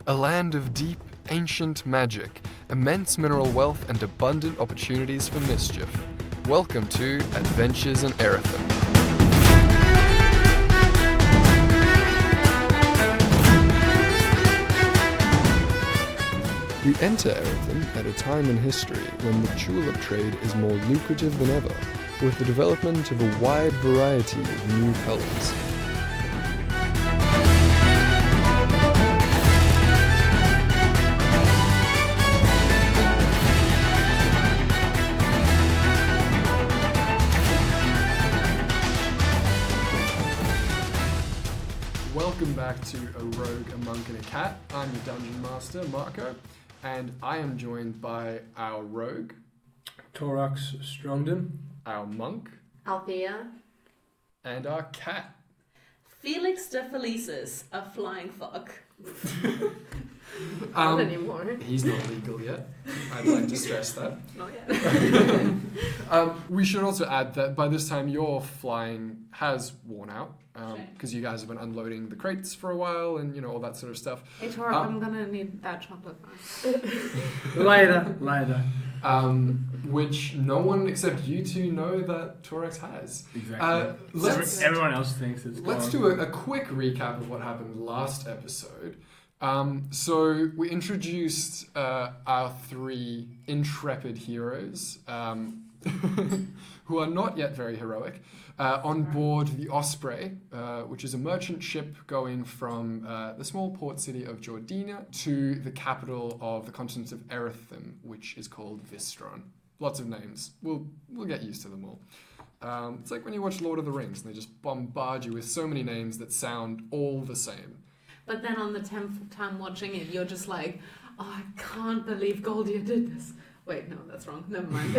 A land of deep, ancient magic, immense mineral wealth, and abundant opportunities for mischief. Welcome to Adventures in Erethin. We enter Erethin at a time in history when the tulip trade is more lucrative than ever, with the development of a wide variety of new colours. Welcome back to A Rogue, a Monk, and a Cat. I'm your Dungeon Master, Marco, and I am joined by our Rogue, Torax Strongden, our Monk, Althea, and our Cat. Felix de Felicis, a flying fuck. Not anymore. He's not legal yet. I'd like to stress that. Not yet. We should also add that by this time your flying has worn out, Shame. because you guys have been unloading the crates for a while and, you know, all that sort of stuff. Hey, Tor, I'm gonna need that chocolate bar. Later. Which no one except you two know that Torax has. Exactly. Everyone else thinks it's gone. Let's do a quick recap of what happened last episode. So we introduced our three intrepid heroes, who are not yet very heroic, on board the Osprey, which is a merchant ship going from the small port city of Jordina to the capital of the continent of Erethin, which is called Vistron. Lots of names. We'll get used to them all. It's like when you watch Lord of the Rings and they just bombard you with so many names that sound all the same. But then on the 10th time watching it, you're just like, oh, I can't believe Goldia did this. Wait, no, that's wrong. Never mind.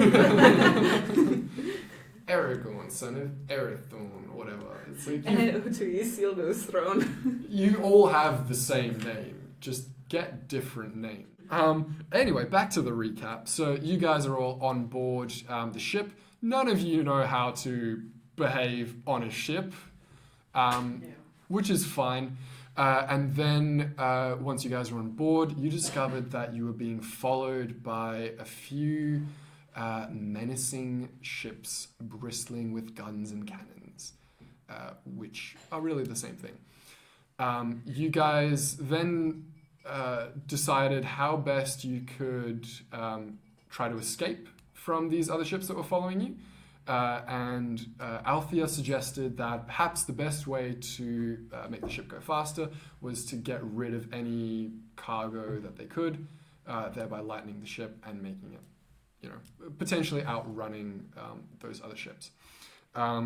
Aragorn, son of Erethorn, or whatever. It's like to Isildur's throne. you all have the same name, just get different names. Anyway, back to the recap. So you guys are all on board the ship. None of you know how to behave on a ship, which is fine. And then once you guys were on board, you discovered that you were being followed by a few menacing ships bristling with guns and cannons, which are really the same thing. You guys then decided how best you could try to escape from these other ships that were following you. And Althea suggested that perhaps the best way to make the ship go faster was to get rid of any cargo that they could, thereby lightening the ship and making it, you know, potentially outrunning those other ships.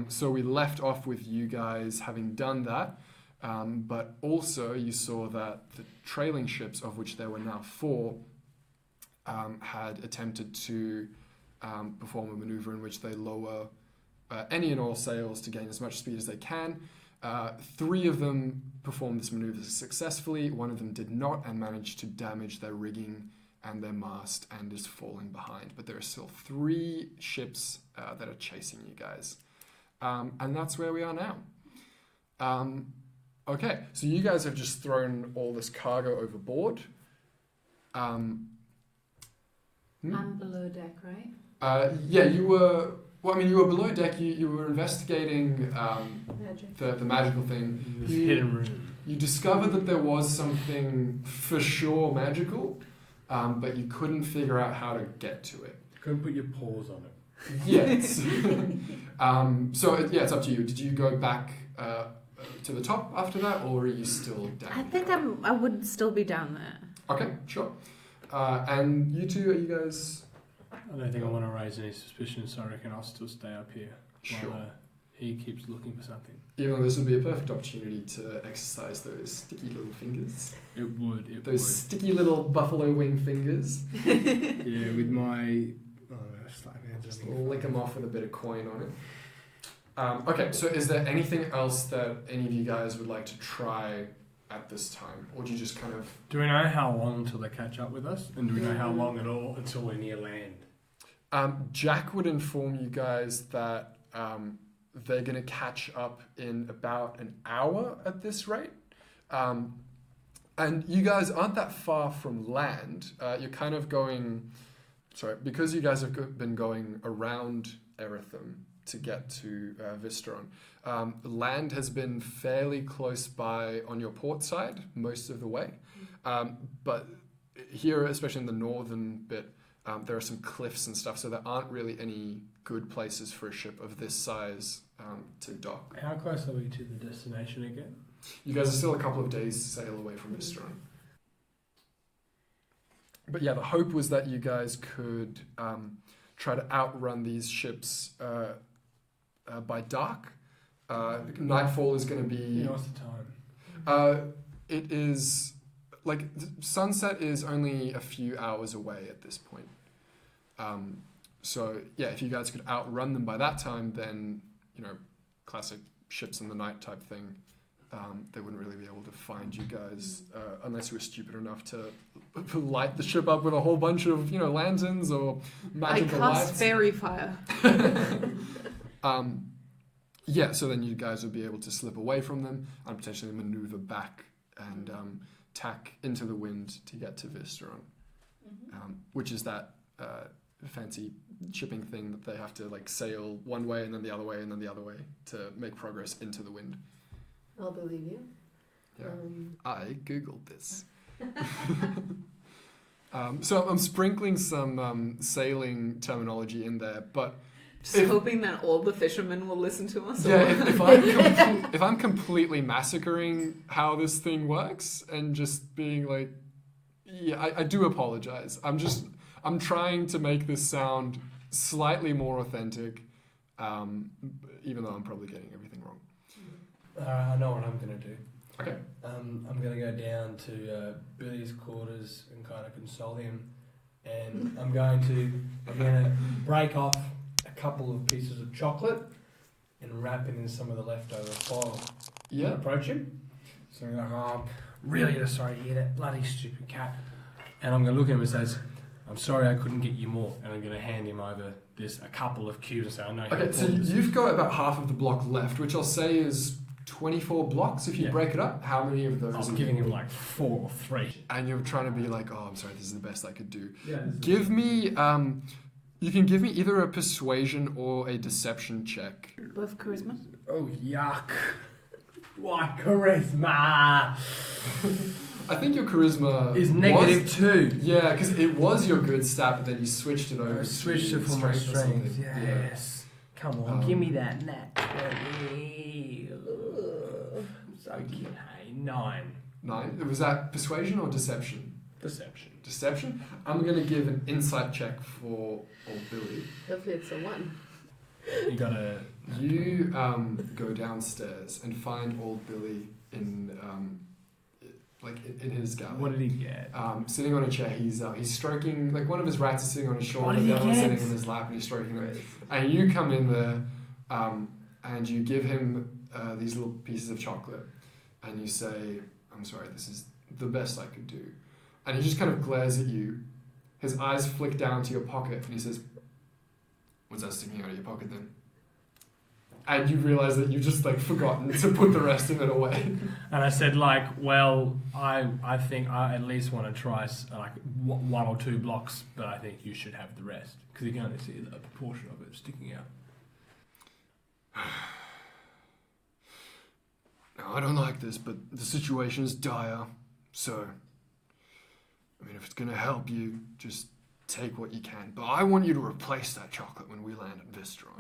So we left off with you guys having done that, but also you saw that the trailing ships, of which there were now 4, had attempted to perform a maneuver in which they lower any and all sails to gain as much speed as they can. 3 of them performed this maneuver successfully. 1 of them did not and managed to damage their rigging and their mast and is falling behind. But there are still 3 ships that are chasing you guys. And that's where we are now. Okay, so you guys have just thrown all this cargo overboard. I'm below deck, right? Yeah, you were. Well, I mean, you were below deck. You were investigating the magical thing. Hidden room. You discovered that there was something for sure magical, but you couldn't figure out how to get to it. Couldn't put your paws on it. Yes. It's up to you. Did you go back to the top after that, or are you still down? I think I would still be down there. Okay, sure. And you two, are you guys? I don't think I want to raise any suspicion, so I reckon I'll still stay up here Sure. while he keeps looking for something. Even though this would be a perfect opportunity to exercise those sticky little fingers. It would. Those sticky little buffalo wing fingers. Yeah, with my... Just lick them off with a bit of coin on it. Okay, so is there anything else that any of you guys would like to try at this time? Or do you just kind of... Do we know how long until they catch up with us? And do we know how long at all until we're near land? Jack would inform you guys that they're going to catch up in about an hour at this rate. And you guys aren't that far from land. You're kind of going... Sorry, because you guys have been going around Erytham to get to Visteron, land has been fairly close by on your port side most of the way. But here, especially in the northern bit, there are some cliffs and stuff, so there aren't really any good places for a ship of this size to dock. How close are we to the destination again? You guys are still a couple of days sail away from Visteron. But yeah, the hope was that you guys could try to outrun these ships by dark. Nightfall is going to be... What's the time? It is... Like, sunset is only a few hours away at this point. So, yeah, if you guys could outrun them by that time, then, classic ships in the night type thing, they wouldn't really be able to find you guys unless you were stupid enough to light the ship up with a whole bunch of, lanterns or magical lights. I cast fairy fire. Yeah, so then you guys would be able to slip away from them and potentially maneuver back and tack into the wind to get to Visteron, which is that fancy shipping thing that they have to sail one way and then the other way and then the other way to make progress into the wind. I'll believe you. Yeah, I googled this. So I'm sprinkling some sailing terminology in there, but Just hoping that all the fishermen will listen to us. yeah, if I'm completely massacring how this thing works and just being like, yeah, I do apologize. I'm trying to make this sound slightly more authentic, even though I'm probably getting everything wrong. I know what I'm going to do. Okay. I'm going to go down to Billy's quarters and kind of console him, and I'm going to break off a couple of pieces of chocolate and wrap it in some of the leftover foil. Yeah. Approach him. So I'm like, I'm really sorry to hear that bloody stupid cat. And I'm going to look at him and says, I'm sorry I couldn't get you more. And I'm going to hand him over a couple of cubes and say, I know. Okay, so you've got about half of the block left, which I'll say is 24 blocks if you break it up. How many of those? I'm giving him 4 or 3. And you're trying to be like, oh, I'm sorry, this is the best I could do. Yeah. Give me, you can give me either a persuasion or a deception check. Both charisma. Oh, yuck. What charisma? I think your charisma is -2. Yeah, because it was your good stat, but then you switched it over. I switched it for my strength. Yes. Yeah. Come on, give me that nat 20. Okay, 9. 9. Was that persuasion or deception? Deception. Deception? I'm going to give an insight check for Old Billy. Hopefully it's a 1. You gotta... You go downstairs and find Old Billy in his gallery. What did he get? Sitting on a chair, he's stroking, one of his rats is sitting on his shoulder, What did the he other one's get? sitting in his lap and he's stroking them. And you come in there and you give him these little pieces of chocolate and you say, I'm sorry, this is the best I could do. And he just kind of glares at you. His eyes flick down to your pocket and he says, what's that sticking out of your pocket then? And you realise that you've just forgotten to put the rest of it away. And I said well, I think I at least want to try 1 or 2 blocks, but I think you should have the rest because you can only see a proportion of it sticking out. Now, I don't like this, but the situation is dire. So, if it's going to help you, just take what you can. But I want you to replace that chocolate when we land at Visteron.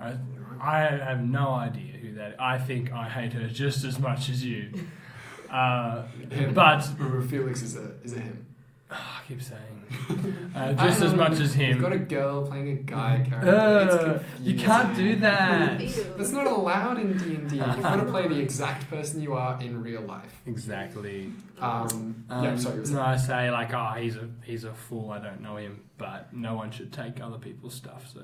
I have no idea who that is. I think I hate her just as much as you. But Felix is a him. I keep saying just as much as him. You've got a girl playing a guy character. You can't do that. That's not allowed in D&D. You've got to play the exact person you are in real life. Exactly. Yeah, sorry. No, I say he's a fool. I don't know him, but no one should take other people's stuff. So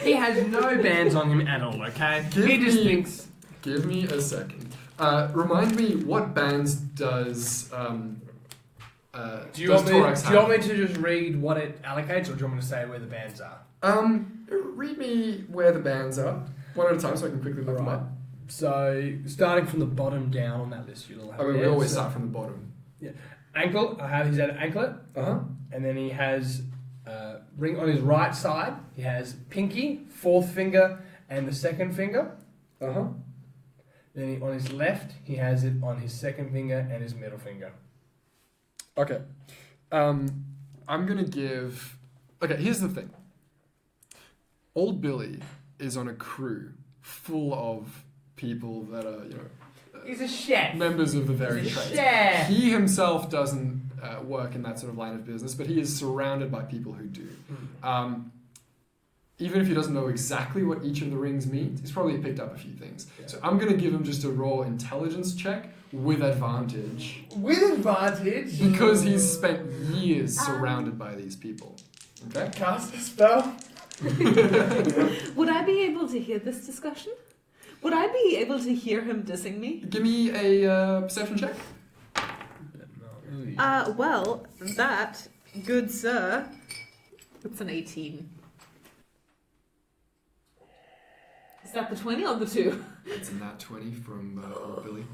he has no bands on him at all. Okay, he just thinks. Give me a second. Remind me, what bands does do you want me to just read what it allocates, or do you want me to say where the bands are? Read me where the bands are one at a time, so I can quickly look them up. So starting from the bottom down on that list, you'll have. I mean, we always start from the bottom. Ankle. He's at anklet, and then he has ring on his right side. He has pinky, fourth finger, and the second finger. Then on his left, he has it on his second finger and his middle finger. Okay. I'm gonna give. Okay, here's the thing. Old Billy is on a crew full of people that are, He's a chef. members of the very He's a trades. chef. He himself doesn't work in that sort of line of business, but he is surrounded by people who do. Even if he doesn't know exactly what each of the rings means, he's probably picked up a few things. Yeah. So I'm going to give him just a raw intelligence check with advantage. With advantage. Because he's spent years surrounded by these people. Okay? Cast a spell. Would I be able to hear this discussion? Would I be able to hear him dissing me? Give me a perception check. Well, that, good sir, it's an 18. Is that the 20 or the 2? It's a nat 20 from old Billy.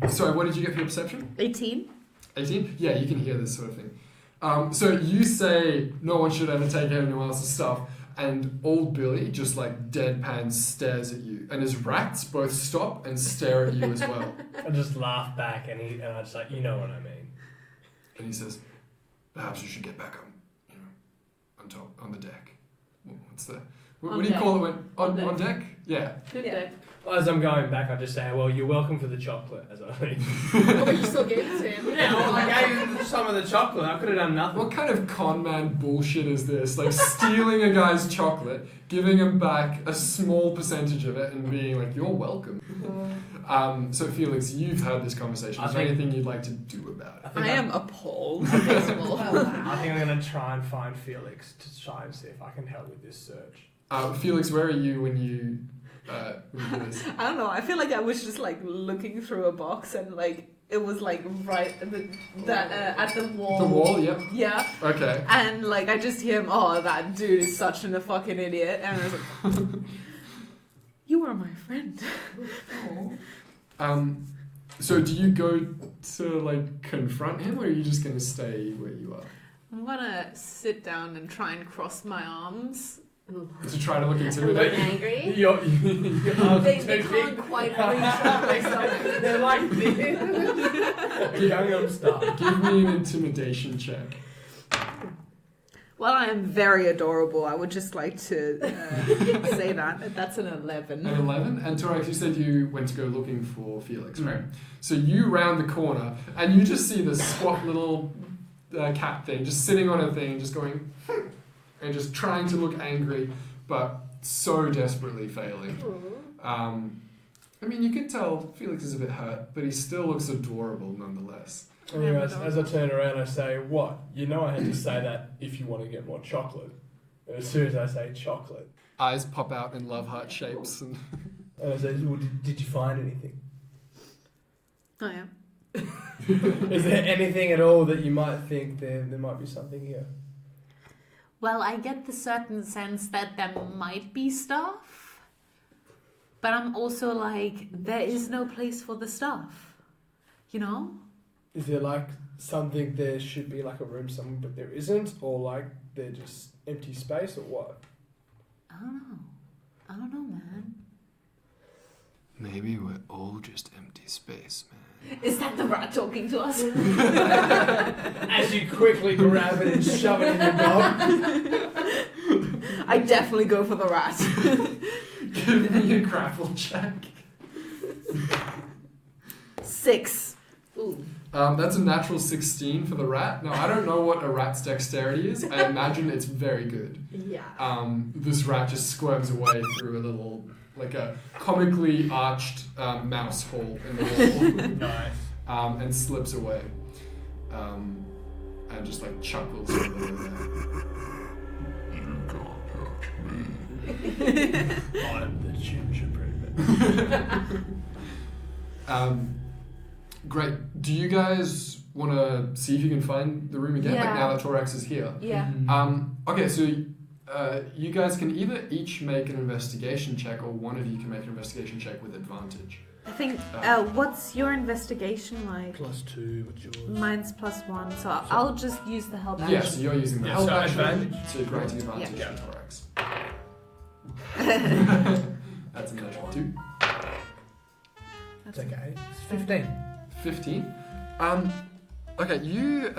Sorry, what did you get for your perception? 18. 18? Yeah, you can hear this sort of thing. So you say no one should ever take anyone else's stuff, and old Billy just like deadpan stares at you, and his rats both stop and stare at you as well. I just laugh back, and I just like, you know what I mean. And he says, "Perhaps you should get back on top, on the deck. What's the what do you call it when on deck? Yeah. Good day. As I'm going back, I just say, well, you're welcome for the chocolate, as I leave. Oh, you still gave it to him. Yeah, well, I gave him some of the chocolate. I could have done nothing. What kind of con man bullshit is this? Like stealing a guy's chocolate, giving him back a small percentage of it, and being like, "You're welcome." So Felix, you've had this conversation. Is there anything you'd like to do about it? I am appalled. I think I'm going to try and find Felix to try and see if I can help with this search. Felix, where are you when you do this? I don't know. I feel like I was just like looking through a box and like it was like right at the wall. The wall, yep. Yeah. Okay. And like I just hear him. Oh, that dude is such a fucking idiot. And I was like, you are my friend. So do you go to like confront him, or are you just gonna stay where you are? I'm gonna sit down and try and cross my arms. To try to look Look intimidating. angry. They can't quite reach out my stomach. They're like this. Young stuff. Give me an intimidation check. Well, I am very adorable. I would just like to say that. That's an 11. An 11? And Torax, you said you went to go looking for Felix, right? So you round the corner, and you just see this squat little cat thing, just sitting on a thing, just going, and just trying to look angry, but so desperately failing. I mean, you could tell Felix is a bit hurt, but he still looks adorable nonetheless. Anyways, as I turn around, I say, "What? You know I had to say that if you want to get more chocolate." And as soon as I say chocolate, Eyes pop out in love heart shapes, and I say, "Well, did you find anything? I am. Is there anything at all that you might think there might be something here?" Well, I get the certain sense that there might be stuff, but I'm also like, there is no place for the stuff, you know? Is there like something there should be like a room somewhere but there isn't, or like they're just empty space, or what? I don't know, man. maybe we're all just empty space, man. Is that the rat talking to us? As you quickly grab it and shove it in your dog. I definitely go for the rat. Give me a grapple check. 6. Ooh. That's a natural 16 for the rat. Now, I don't know what a rat's dexterity is. I imagine it's very good. Yeah. This rat just squirms away through a little, like a comically arched mouse hole in the wall. Nice. And slips away. And just like chuckles a little bit. You can't touch me. I'm the gingerbread man. Great. Do you guys want to see if you can find the room again? Like Yeah. now that Torax is here. Yeah. Okay, so you guys can either each make an investigation check, or one of you can make an investigation check with advantage. I think. What's your investigation like? +2. What's yours? Mine's +1, so I'll just use the help action. Yes, you're using the Yeah, help so action advantage. to granting advantage Yeah. to Thorax. That's a natural 2. It's okay. It's 15. 15. Okay, you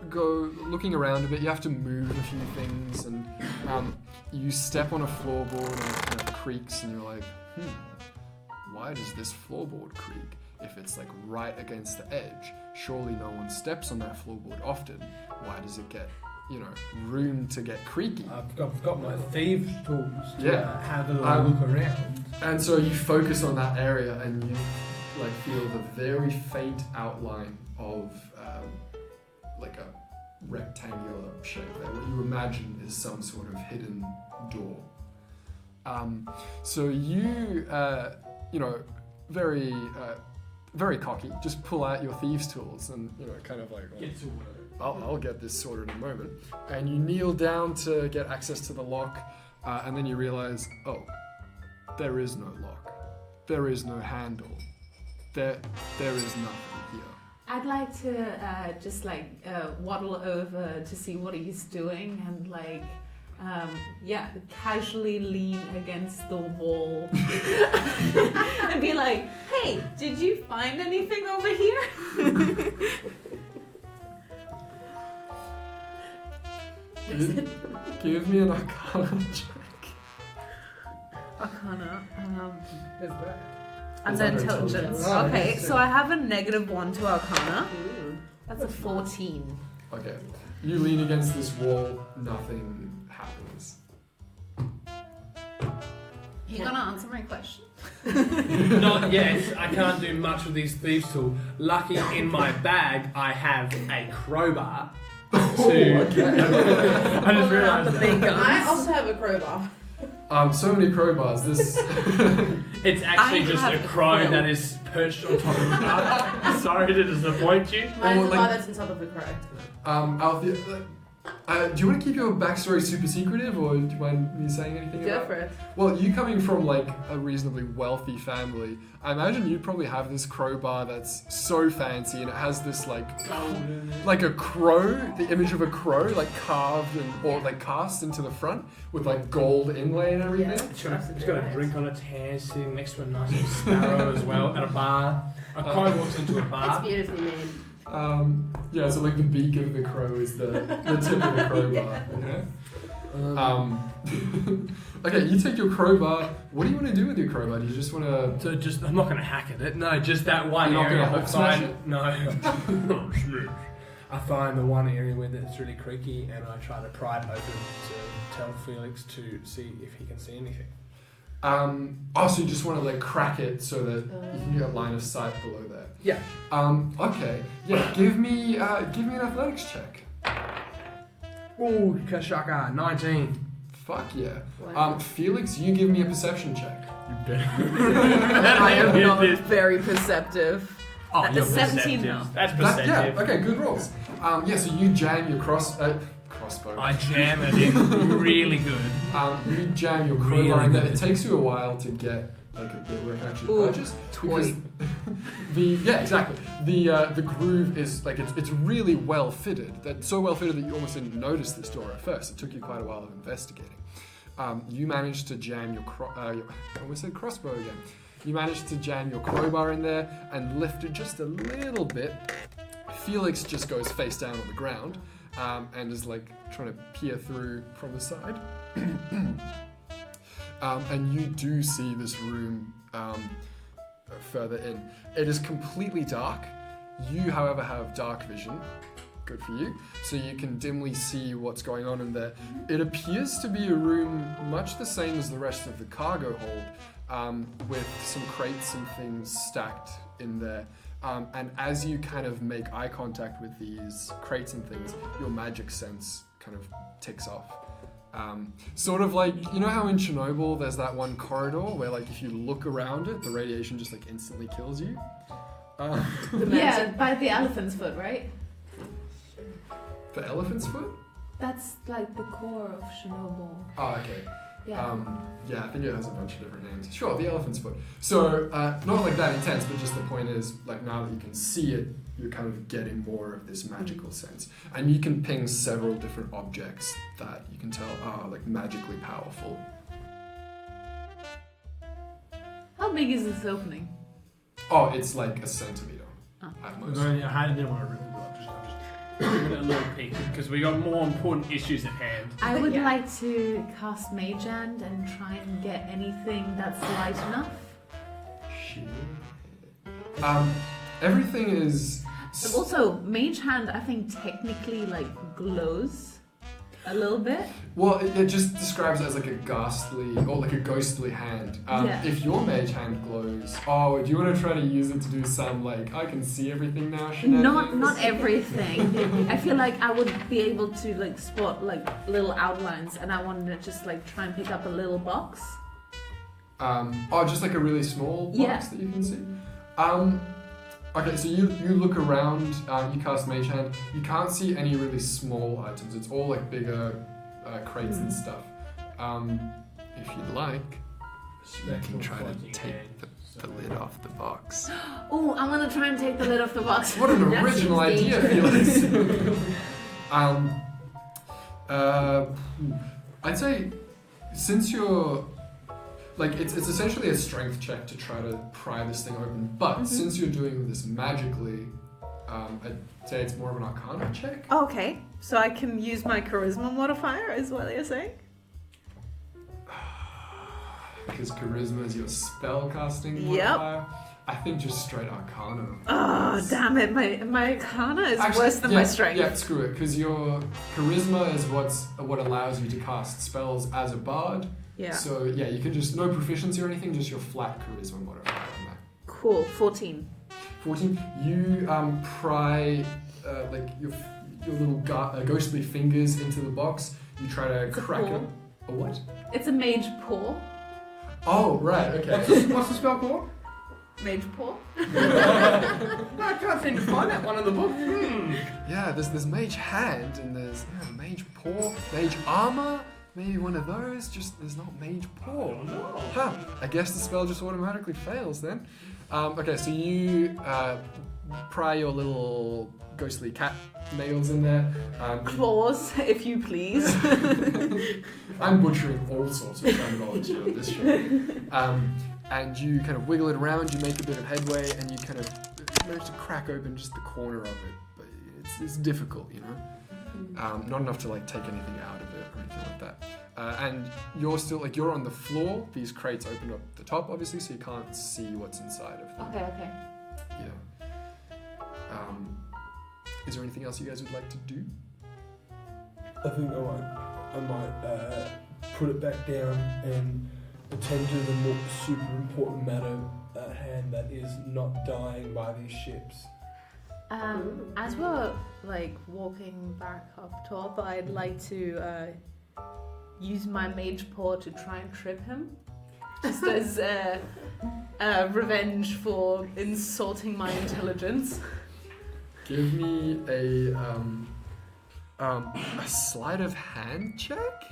go looking around a bit. You have to move a few things, and you step on a floorboard and it creaks, and you're like, why does this floorboard creak? If it's like right against the edge, surely no one steps on that floorboard often. Why does it get, room to get creaky? I've got my thieves' tools to Yeah. have a look around. And so you focus on that area, and you like feel the very faint outline of like a rectangular shape there, what you imagine is some sort of hidden door. So you, very cocky, just pull out your thieves' tools and kind of like, Get to work. I'll get this sorted in a moment. And you kneel down to get access to the lock, and then you realize, there is no lock. There is no handle. There is nothing here. I'd like to just waddle over to see what he's doing and casually lean against the wall and be like, hey, did you find anything over here? Give me an Arcana check. Arcana. There's that. Under Under intelligence. intelligence. Oh, Okay, that's so I have a -1 to Arcana. That's a 14. Okay. You lean against this wall, nothing happens. You gonna answer my question? Not yet. I can't do much with these thieves' tools. Lucky in my bag, I have a crowbar. I just realised that. I also have a crowbar. So many crowbars. This. It's actually I just have a a crow quill. that is perched on top of the car. Sorry to disappoint you. Mine's the like- bar that's on top of the crow. Althea, do you want to keep your backstory super secretive, or do you mind me saying anything Go about for it. Well, you coming from like a reasonably wealthy family, I imagine you probably have this crowbar that's so fancy, and it has this like a crow, the image of a crow, like carved or like cast into the front with like gold inlay and everything. It's got a drink on its hand, sitting next to a nice little sparrow as well at a bar. A crow walks into a It's bar. beautifully made. So like the beak of the crow is the tip of the crowbar. Okay, you take your crowbar. What do you want to do with your crowbar? Do you just want to? So I'm not going to hack at it. No, just that one You're not area. gonna I Hulk smash find it? no. I find the one area where it's really creaky, and I try to pry it open to tell Felix to see if he can see anything. So you just want to like crack it so that you can get line of sight below there. Yeah. Okay. Yeah. Give me an athletics check. Ooh, Kashaka, 19. Fuck yeah. Wow. Felix, you give me a perception check. You better. I am not very perceptive. Oh, That's you're 17 perceptive. now. That's Yeah. perceptive. Okay. Good rolls. So you jam your crossbow. I jam it in really good. You jam your crowbar Really in there. good. It takes you a while to get like a bit where it can actually Ooh, purchase. toy. Exactly. The groove is like it's really well fitted. That's so well fitted that you almost didn't notice this door at first. It took you quite a while of investigating. You managed to jam your I almost said crossbow again. You managed to jam your crowbar in there and lift it just a little bit. Felix just goes face down on the ground and is like trying to peer through from the side. And you do see this room further in. It is completely dark. You, however, have dark vision. Good for you. So you can dimly see what's going on in there. It appears to be a room much the same as the rest of the cargo hold, with some crates and things stacked in there. And as you kind of make eye contact with these crates and things, your magic sense kind of ticks off. Sort of like, you know how in Chernobyl there's that one corridor where like if you look around it, the radiation just like instantly kills you? Yeah, by the elephant's foot, right? The elephant's foot? That's like the core of Chernobyl. Oh, okay. Yeah. Yeah, I think it has a bunch of different names. Sure, the elephant's foot. So, not like that intense, but just the point is, like, now that you can see it, you're kind of getting more of this magical sense. And you can ping several different objects that you can tell are, like, magically powerful. How big is this opening? Oh, it's like a centimeter Oh. at most. I didn't want to rip it up. I'm just giving it a little peek because we got more important issues at hand. I would Yeah. like to cast Mage Hand and try and get anything that's light enough. Shit. Everything is... But also, Mage Hand, I think technically like glows a little bit. Well, it just describes it as like a ghastly or like a ghostly hand. Yeah. If your mage hand glows, oh, do you want to try to use it to do some like I can see everything now shenanigans? Not everything. I feel like I would be able to like spot like little outlines, and I wanted to just like try and pick up a little box. Just like a really small box Yeah. that you can see. Okay, so you look around, you cast Mage Hand, you can't see any really small items, it's all like bigger crates and stuff. If you'd like, you can try to take the lid off the box. Oh, I'm gonna try and take the lid off the box. What an That original seems idea, dangerous. Felix! I'd say, since you're... Like, it's essentially a strength check to try to pry this thing open, but since you're doing this magically, I'd say it's more of an arcana check. Okay, so I can use my charisma modifier, is what you're saying? Because charisma is your spell casting Yep. modifier. I think just straight arcana. Oh, damn it, my arcana is Actually, worse than yeah, my strength. Yeah, screw it, because your charisma is what allows you to cast spells as a bard. Yeah. So yeah, you can just, no proficiency or anything, just your flat charisma modifier on that. Cool, 14. 14, you pry like your little ghostly fingers into the box. You try to It's a crack paw. it. A what? It's a mage paw. Oh, right, okay. What's the spell called? Mage paw? I can't seem to find that one in the book. Yeah, there's mage hand and there's mage paw, mage armor. Maybe one of those, just there's not mage paw. Huh, I guess the spell just automatically fails then. Okay, so you pry your little ghostly cat nails in there. Claws, if you please. I'm butchering all sorts of terminology on this show. And you kind of wiggle it around, you make a bit of headway, and you kind of manage to crack open just the corner of it. But it's difficult, you know? Not enough to like take anything out of it or anything like that. And you're still like you're on the floor. These crates open up the top, obviously, so you can't see what's inside of them. Okay. Yeah. Is there anything else you guys would like to do? I think I might put it back down and attend to the more super important matter at hand, that is not dying by these ships. As we're like walking back up top, I'd like to use my mage paw to try and trip him, just as revenge for insulting my intelligence. Give me a sleight of hand check.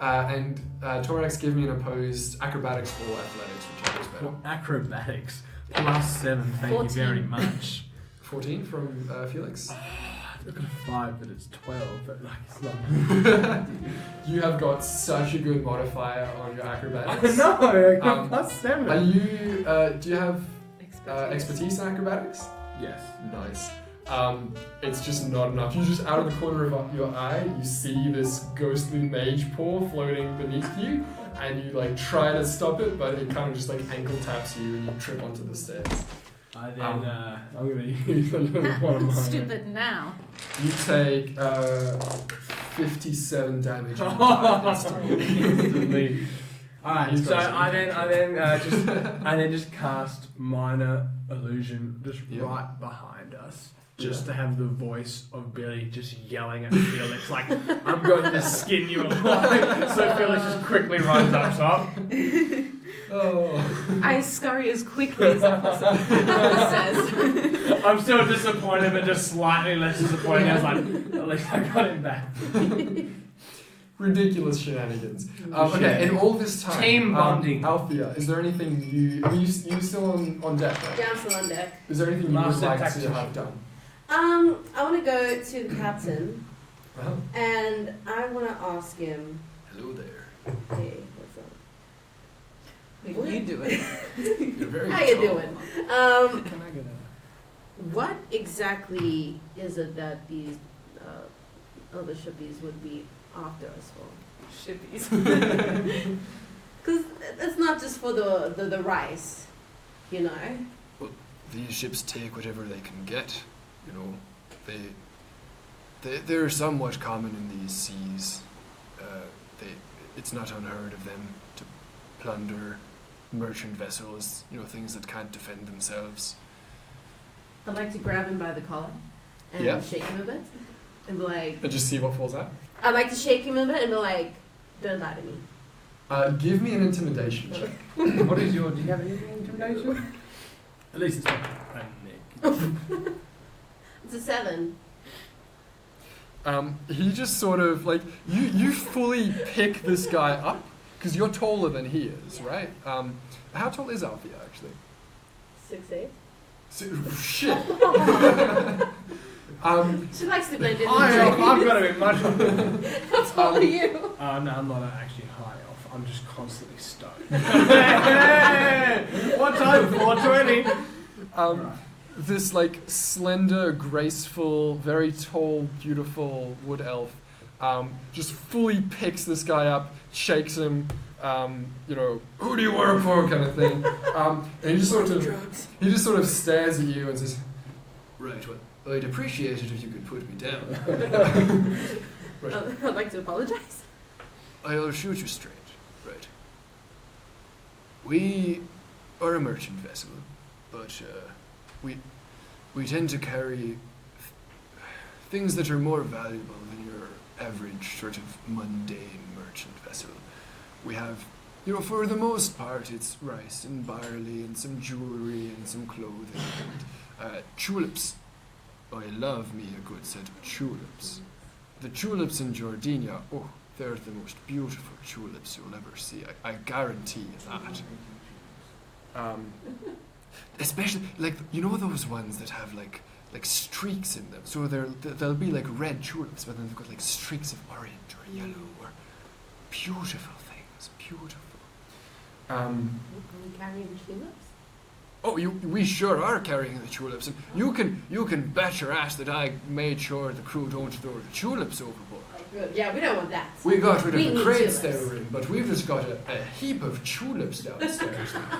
And Torax, give me an opposed acrobatics or athletics, whichever is better. Well, acrobatics +7, thank 14. you very much. 14 from Felix. I've got a 5, but it's 12, but like it's not. You have got such a good modifier on your acrobatics. No, I got Are +7. you? Do you have expertise in acrobatics? Yes. Nice. It's just not enough. You just out of the corner of your eye, you see this ghostly mage paw floating beneath you, and you like try to stop it, but it kind of just like ankle taps you, and you trip onto the stairs. I then I'm gonna use a little one of mine. Stupid now. You take 57 damage. Instantly. Alright, He's so got I then just cast minor illusion just right behind us. Just to have the voice of Billy just yelling at Felix like, I'm going to skin you alive. So Felix just quickly runs up top. Oh. I scurry as quickly as I possibly can. I'm still disappointed, but just slightly less disappointed. I was like, at least I got him back. Ridiculous shenanigans. Okay, in all this time, Team bonding. Althea, is there anything you still on deck? Right? Yeah, I'm still on deck. Is there anything you would Master like to tactician. have done? I want to go to the captain Uh-huh. and I want to ask him. Hello there. Hey, what's up? What are you doing? You're very How you tall. doing? Can I get What exactly is it that these other shippies would be after us for? Shippies. Because it's not just for the rice, you know. These ships take whatever they can get. You know, they're somewhat common in these seas. It's not unheard of them to plunder merchant vessels. You know, things that can't defend themselves. I'd like to grab him by the collar and Yeah. shake him a bit, and be like, And just see what falls out. I'd like to shake him a bit and be like, don't lie to me. Give me an intimidation check. What is your? Do you have any intimidation? At least it's not Nick. It's a 7. He just sort of like you fully pick this guy up because you're taller than he is, Yeah. right? How tall is Althea actually? 6'8". Shit. She likes to blend in. I've got to be much. How tall are you? No, I'm not actually high off. I'm just constantly stoned. What time? 4:20. This like slender, graceful, very tall, beautiful wood elf just fully picks this guy up, shakes him, you know, who do you work for, kind of thing, and he just sort of stares at you and says, right, well, I'd appreciate it if you could put me down. Right. I'd like to apologize. I'll shoot you straight. Right. We are a merchant vessel, but we tend to carry things that are more valuable than your average sort of mundane merchant vessel. We have, you know, for the most part, it's rice and barley and some jewelry and some clothing and tulips. I love me a good set of tulips. The tulips in Jordania, oh, they're the most beautiful tulips you'll ever see. I guarantee you that. Especially, like, you know those ones that have, like streaks in them? So they'll be, like, red tulips, but then they've got, like, streaks of orange or yellow or beautiful things. Beautiful. Are we carrying the tulips? Oh, we sure are carrying the tulips. And you can bet your ass that I made sure the crew don't throw the tulips overboard. Good. Yeah, we don't want that. We got rid We of the need crates they tulips. were in, but we've just got a heap of tulips downstairs now.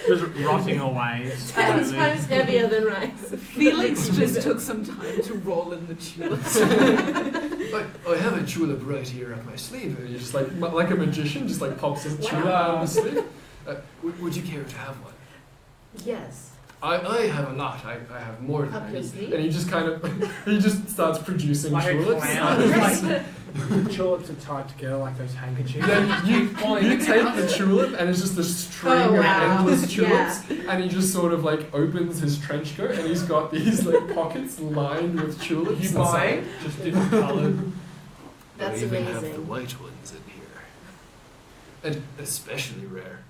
Just rotting away. 10 times heavier than rice. Felix just took some time to roll in the tulips. I have a tulip right here up my sleeve. And he just like a magician, just like pops his tulip out of his sleeve. Would you care to have one? Yes. I have a lot. I have more than Up I your need. sleeve? And he just kind of he just starts producing Like a tulips. clown. The tulips are tied together like those handkerchiefs. Then you take the tulip and it's just a string Oh, of wow. endless tulips, and he just sort of like opens his trench coat and he's got these like pockets lined with tulips. You inside. buying? Just different coloured. That's I even have the amazing. white ones in here, and especially rare,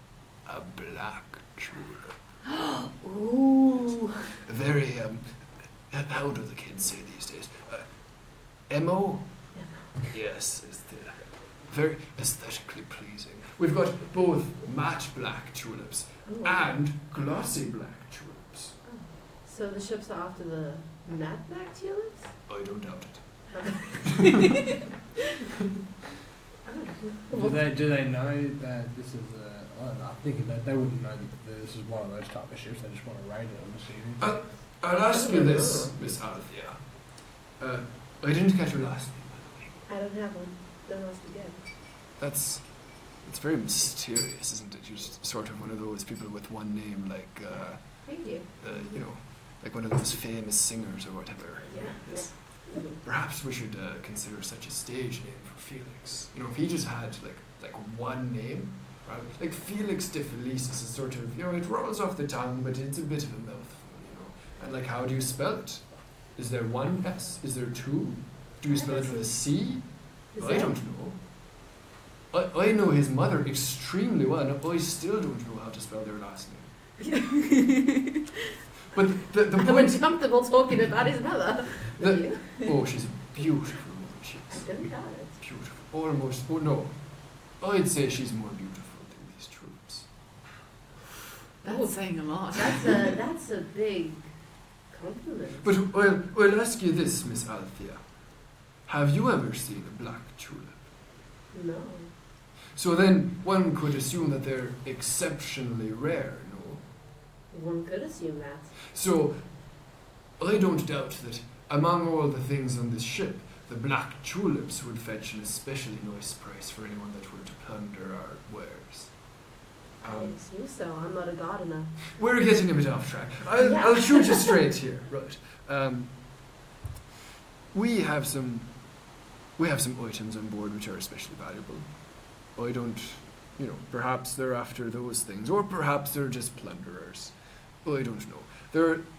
a black tulip. Ooh. A very how do the kids say these days? Mo. Yes, it's very aesthetically pleasing. We've got both matte black tulips Ooh. and glossy black tulips. So the ships are after the matte black tulips? I don't doubt it. Do they know that this is I don't know, I'm thinking that they wouldn't know that this is one of those type of ships. They just want to raid it on the sea. I'll ask you this, Miss Althea. I didn't catch your last name, by the way. I don't have one. Don't ask again. It's very mysterious, isn't it? You're just sort of one of those people with one name, like, Thank you. you know, like one of those famous singers or whatever. Yeah. Yes. Perhaps we should consider such a stage name for Felix. You know, if he just had like one name, right? Like Felix de Felicis is sort of, you know, it rolls off the tongue, but it's a bit of a mouthful, you know. And like how do you spell it? Is there one S? Is there two? Do you spell it with a C? Is I that- don't know. I know his mother extremely well, and I still don't know how to spell their last name. But the I'm point... uncomfortable talking about his mother. The- Oh, she's a beautiful woman, she I is. don't doubt it. Beautiful. Almost, oh no. I'd say she's more beautiful than these troops. That's saying a lot. That's a big compliment. But I'll ask you this, Miss Althea. Have you ever seen a black tulip? No. So then one could assume that they're exceptionally rare, no? One could assume that. So I don't doubt that among all the things on this ship, the black tulips would fetch an especially nice price for anyone that were to plunder our wares. I assume so. I'm not a gardener. We're getting a bit off track. Yeah. I'll shoot you straight here. Right. We have some items on board which are especially valuable. I don't, perhaps they're after those things, or perhaps they're just plunderers. I don't know.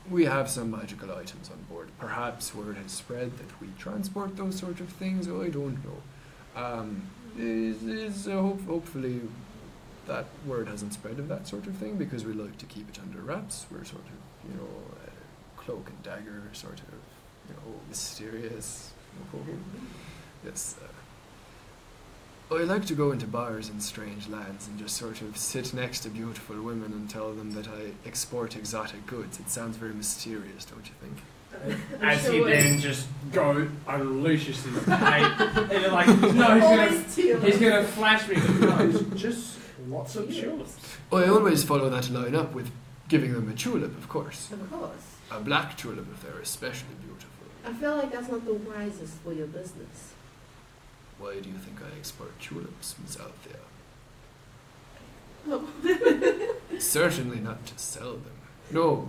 We have some magical items on board. Perhaps word has spread that we transport those sort of things. I don't know. Hopefully that word hasn't spread of that sort of thing, because we like to keep it under wraps. We're sort of, cloak and dagger, sort of, mysterious. Yes. I like to go into bars in strange lands and just sort of sit next to beautiful women and tell them that I export exotic goods. It sounds very mysterious, don't you think? As he sure then just unleashes his hate. And you're like, no, Always tulips. he's gonna flash me. No, it's just lots of tulips. I always follow that line up with giving them a tulip, of course. Of course. A black tulip if they're especially beautiful. I feel like that's not the wisest for your business. Why do you think I export tulips, Miss Althea? Oh. Certainly not to sell them. No.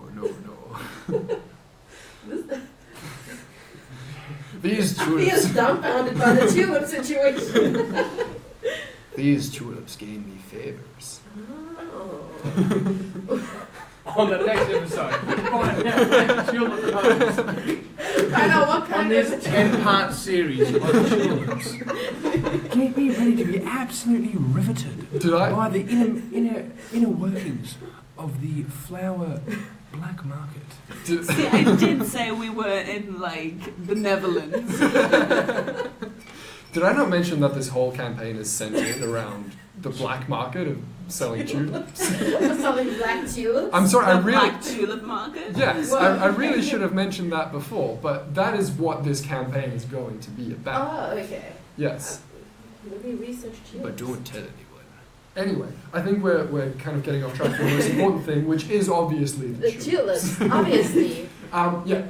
These He tulips... is dumbfounded by the tulip situation. These tulips gain me favors. Oh. On the next episode, find out tulip cards. I know what On kind this of. 10-part series of tulips. Get me ready to be absolutely riveted Did I? by the inner workings of the flower black market. Did, See, I did say we were in, the Netherlands. did I not mention that this whole campaign is centered around the black market of selling tulips? Something black tulips? I'm sorry, I The really... black tulip market. Yes, I really should have mentioned that before, but that is what this campaign is going to be about. Oh, okay. Yes, Maybe research tulips. but don't tell anyone. Anyway, I think we're kind of getting off track from the most important thing, which is obviously the The tulips, obviously.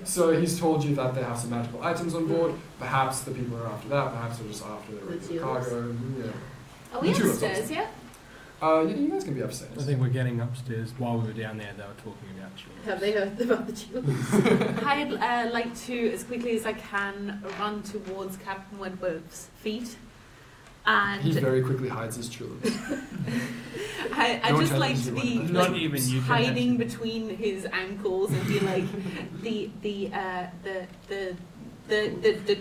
So he's told you that they have some magical items on board. Perhaps the people are after that. Perhaps they're just after their The regular tulips. cargo. Are we The tulips upstairs also. yet? You guys can be upstairs. I think we're getting upstairs. While we were down there, they were talking about tulips. Have they heard about the tulips? I'd like to, as quickly as I can, run towards Captain Wentworth's feet. He And very quickly hides his tulips. I Don't just tell like to anyone be about Not like, even you can hiding actually- between his ankles and be like the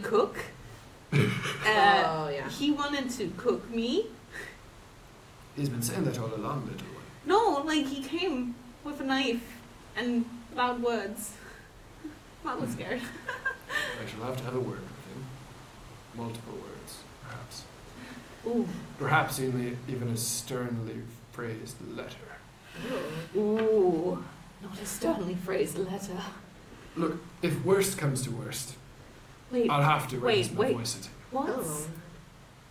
cook. Oh, yeah. He wanted to cook me. He's been saying that all along, little one. No, he came with a knife and loud words. I was scared. I shall have to have a word with him. Multiple words, perhaps. Ooh. Perhaps even a sternly phrased letter. Ooh. Not a sternly phrased letter. Look, if worst comes to worst, Wait, I'll have to raise my wait. voice at him. Oh.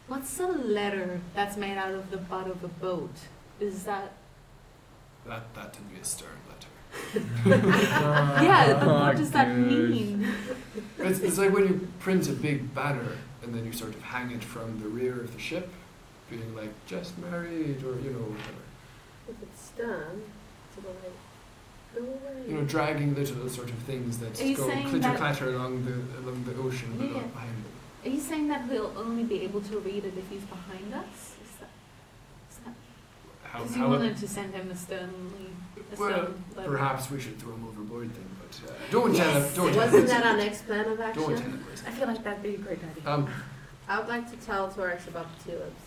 What's a letter that's made out of the butt of a boat? Is that... That can be a stern letter. Yeah, but what does that mean? It's like when you print a big banner and then you sort of hang it from the rear of the ship, being like, just married, or, whatever. If it's stern, to go away. Dragging little sort of things that Are you go saying clitter-clatter along the ocean Yeah. behind them. Are you saying that we'll only be able to read it if he's behind us? Is that... How, Because you how wanted to send him a stern well, letter. perhaps we should throw him overboard then, but Don't tell him. Don't tell him. Wasn't that our next plan of Don't tell action? him. Liz. I feel like that'd be a great idea. I would like to tell Torex about the tulips.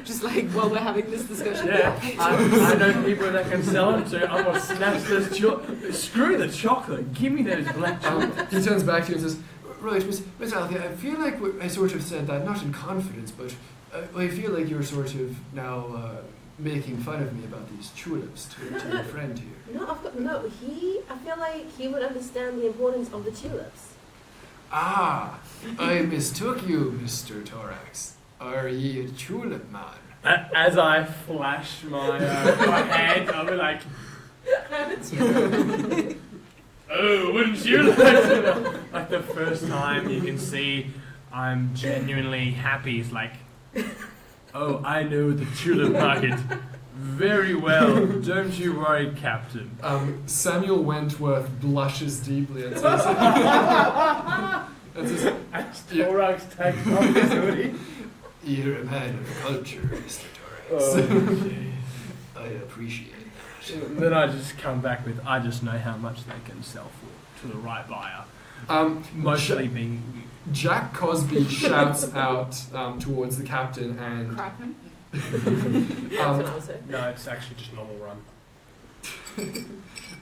Just like while we're having this discussion. Yeah, I know people that can sell them, so I'm gonna snatch this chocolate. Screw the chocolate. Give me those black chocolates. He turns back to you and says, right, Miss Althea, I feel like I sort of said that, not in confidence, but I feel like you're sort of now making fun of me about these tulips to your friend here. No, I feel like he would understand the importance of the tulips. Ah, I mistook you, Mr. Torax. Are ye a tulip man? As I flash my hand, I'll be like, oh, wouldn't you like to know? Like the first time you can see I'm genuinely happy. It's like, oh, I know the tulip market very well. Don't you worry, Captain. Samuel Wentworth blushes deeply and says, Torax takes off his hoodie. you're a man of culture, Mr. Torax. I appreciate that. Then I just come back with, I just know how much they can sell for to the right buyer. Mostly being... Jack Cosby shouts out towards the captain and... Crackman? That's what I was saying. No, it's actually just normal rum.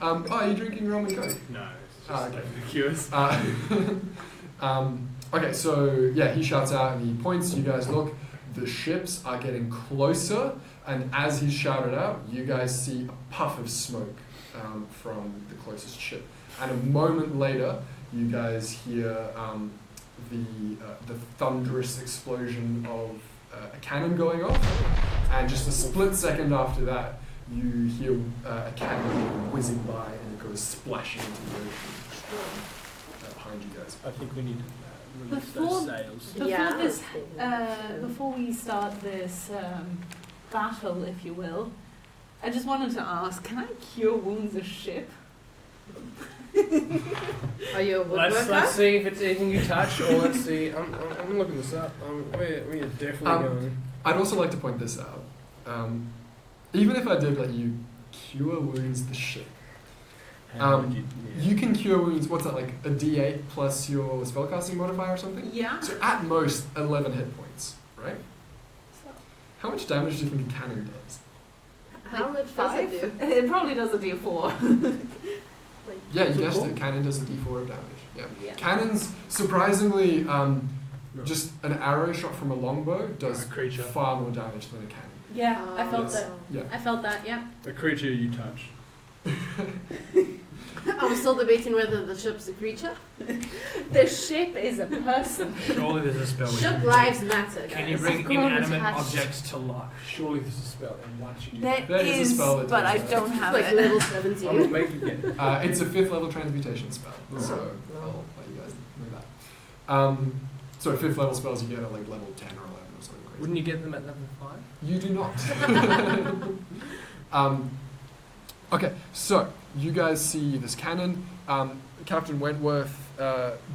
are you drinking rum and coke? No, it's just okay. curious. Okay, so yeah, he shouts out and he points. You guys look. The ships are getting closer, and as he's shouted out, you guys see a puff of smoke from the closest ship. And a moment later, you guys hear the thunderous explosion of a cannon going off, and just a split second after that, you hear a cannon whizzing by, and it goes splashing into the ocean behind you guys. I think we need to release Before- those sails. Before we start this battle, if you will, I just wanted to ask, can I cure wounds a ship? Are you a woodworker? Let's see if it's anything you touch, or let's see. I'm looking this up. We're definitely going. I'd also like to point this out. Even if I did let you cure wounds the ship, you can cure wounds, what's that, like a d8 plus your spellcasting modifier or something? Yeah. So at most 11 hit points, right? How much damage do you think a cannon does? How much does it do? It probably does a d4. Yeah, you guessed it. Cannon does a d4 of damage. Yeah. Yeah. Cannons, surprisingly, just an arrow shot from a longbow does creature. far more damage than a cannon. Yeah, I felt Yes. that. Yeah. I felt that, yeah. The creature you touch. I'm still debating whether the ship's a creature. The ship is a person. Surely there's a spell. Ship lives matter, Can you guys. bring Grown inanimate attached. objects to life? Surely there's a spell, and once you do There There is a is, spell that but does I that. don't It's have like it. level I'm 17. not making it. It's a 5th level transmutation spell, so I'll let you guys know that. So 5th level spells you get at like level 10 or 11 or something crazy. Wouldn't you get them at level 5? You do not. Okay, so you guys see this cannon. Captain Wentworth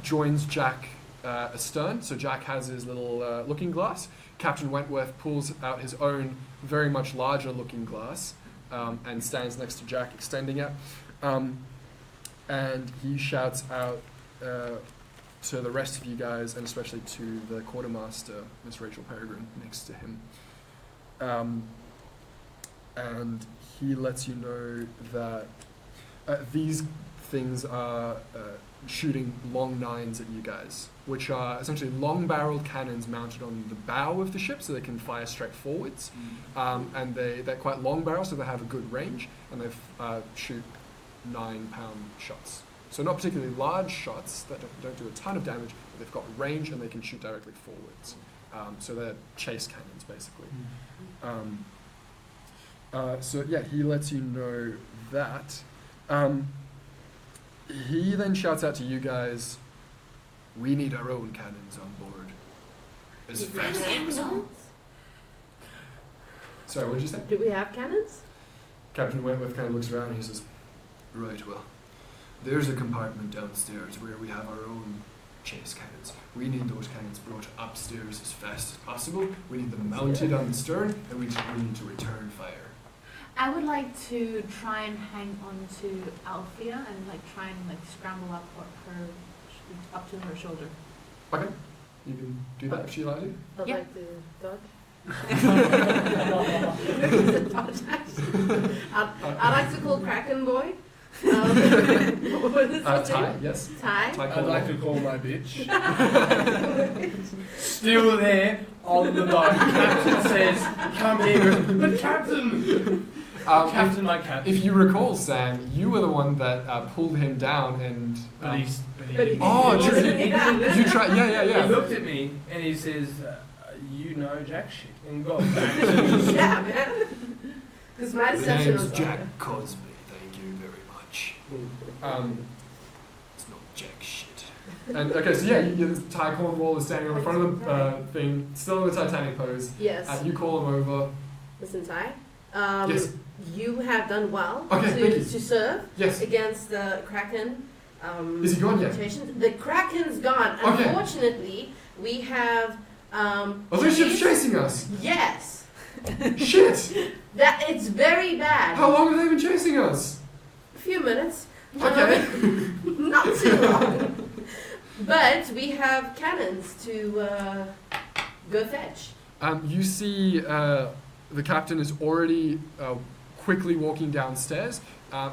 joins Jack astern. So Jack has his little looking glass. Captain Wentworth pulls out his own very much larger looking glass and stands next to Jack, extending it. And he shouts out to the rest of you guys, and especially to the quartermaster, Miss Rachel Peregrine, next to him. And he lets you know that these things are shooting long nines at you guys, which are essentially long-barreled cannons mounted on the bow of the ship, so they can fire straight forwards. And they're quite long barrels, so they have a good range, and they shoot 9-pound shots. So not particularly large shots that don't do a ton of damage, but they've got range and they can shoot directly forwards. So they're chase cannons, basically. So yeah, he lets you know that. He then shouts out to you guys, "We need our own cannons on board. As fast as possible." Sorry, what did you say? Do we have cannons? Captain Wentworth kind of looks around and he says, "Right, well, there's a compartment downstairs where we have our own chase cannons. We need those cannons brought upstairs as fast as possible. We need them mounted on the stern, and we need to return fire." I would like to try and hang on to Althea and like try and like scramble up to her shoulder. Okay, you can do that if she allows you. I'd Yeah. like to dodge. Dodge action. I'd like to call Kraken Boy. What is his Ty, name? yes. Ty. I'd like to call my bitch. Still there on the boat. Captain says, come here. But Captain! Captain, my captain. If you recall, Sam, you were the one that pulled him down and. But he Oh, true. Yeah. You try. Yeah. He looked at me and he says, you know jack shit. And got back to me. Yeah, man. Because my deception was Cosby. Thank you very much. It's not jack shit. And okay, so yeah, Ty Cornwall is standing on the front of the thing, still in the Titanic pose. Yes. You call him over. Listen, Ty. Yes. You have done well Okay, thank you. to serve Yes. against the Kraken. Is he gone yet? mutations. The Kraken's gone. Okay. Unfortunately, we have. Are those ships chasing us? Yes. Shit! That it's very bad. How long have they been chasing us? A few minutes. Okay. Not too long. But we have cannons to go fetch. You see the captain is already quickly walking downstairs.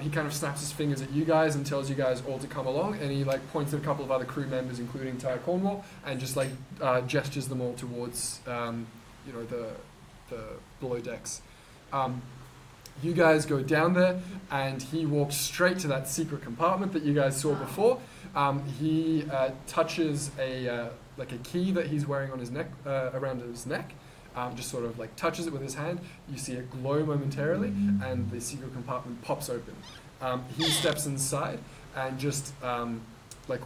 He kind of snaps his fingers at you guys and tells you guys all to come along, and he like points at a couple of other crew members, including Ty Cornwall, and just like gestures them all towards the below decks. You guys go down there, and he walks straight to that secret compartment that you guys saw before. He touches a key that he's wearing on his neck, around his neck. Just sort of like touches it with his hand. You see it glow momentarily, and the secret compartment pops open. He steps inside and just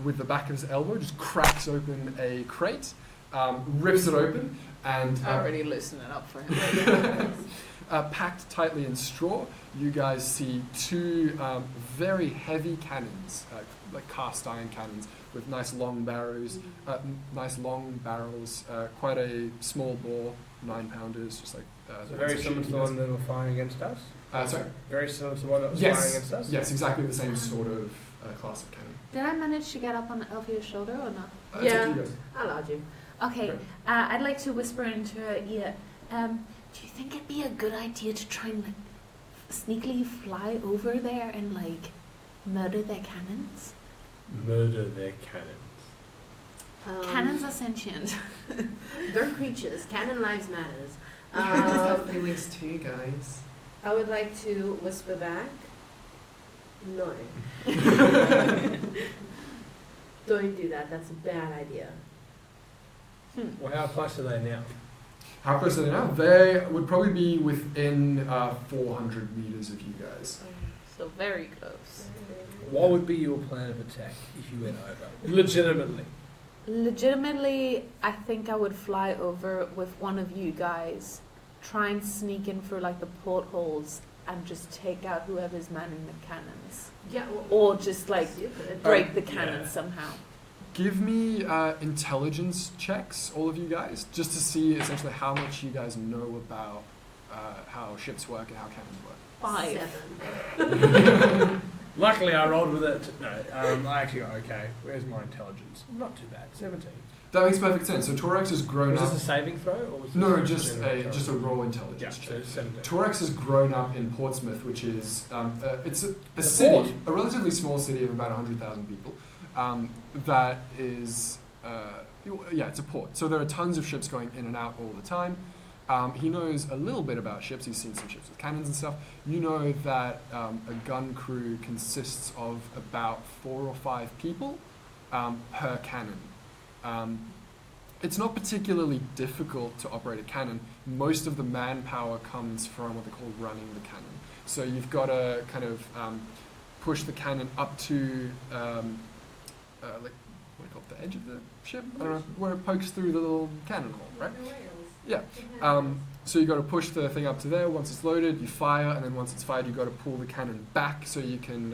with the back of his elbow, just cracks open a crate, rips it open, and Already loosening up for him. packed tightly in straw, you guys see two very heavy cannons, like cast iron cannons with nice long barrels, quite a small bore, 9-pounders, just like. So very similar to the one that were firing against us? Sorry? Very similar to the one that was firing against us? Yes, exactly the same sort of class of cannon. Did I manage to get up on Althea's shoulder or not? It's up to you guys. I allowed you. Okay, Okay. I'd like to whisper into her ear. Do you think it'd be a good idea to try and like sneakily fly over there and like murder their cannons? Murder their cannons. Cannons are sentient. They're creatures. Canon lives matters. feelings too, guys. I would like to whisper back. No. Don't do that. That's a bad idea. Well, how close are they now? How close are they now? They would probably be within 400 meters of you guys. So very close. What would be your plan of attack if you went over? Legitimately. Legitimately, I think I would fly over with one of you guys, try and sneak in through like the portholes and just take out whoever's manning the cannons. Yeah. Well, Or just like stupid. break the cannons somehow. Give me intelligence checks, all of you guys, just to see essentially how much you guys know about how ships work and how cannons work. 5. 7. Luckily, I rolled with it. No, I actually got okay. Where's my intelligence? Not too bad. 17. That makes perfect sense. So Torax has grown Was up. this a saving throw? Or was this No, just intelligence? a raw Yeah, intelligence so check. 17. Torax has grown up in Portsmouth, which is it's a A city, port. a relatively small city of about 100,000 people. That is, it's a port. So there are tons of ships going in and out all the time. He knows a little bit about ships. He's seen some ships with cannons and stuff. You know that a gun crew consists of about 4 or 5 people per cannon. It's not particularly difficult to operate a cannon. Most of the manpower comes from what they call running the cannon. So you've got to kind of push the cannon up to what do you call it, the edge of the ship? I don't know, where it pokes through the little cannon hole, right? Yeah. So you've got to push the thing up to there. Once it's loaded, you fire, and then once it's fired, you've got to pull the cannon back so you can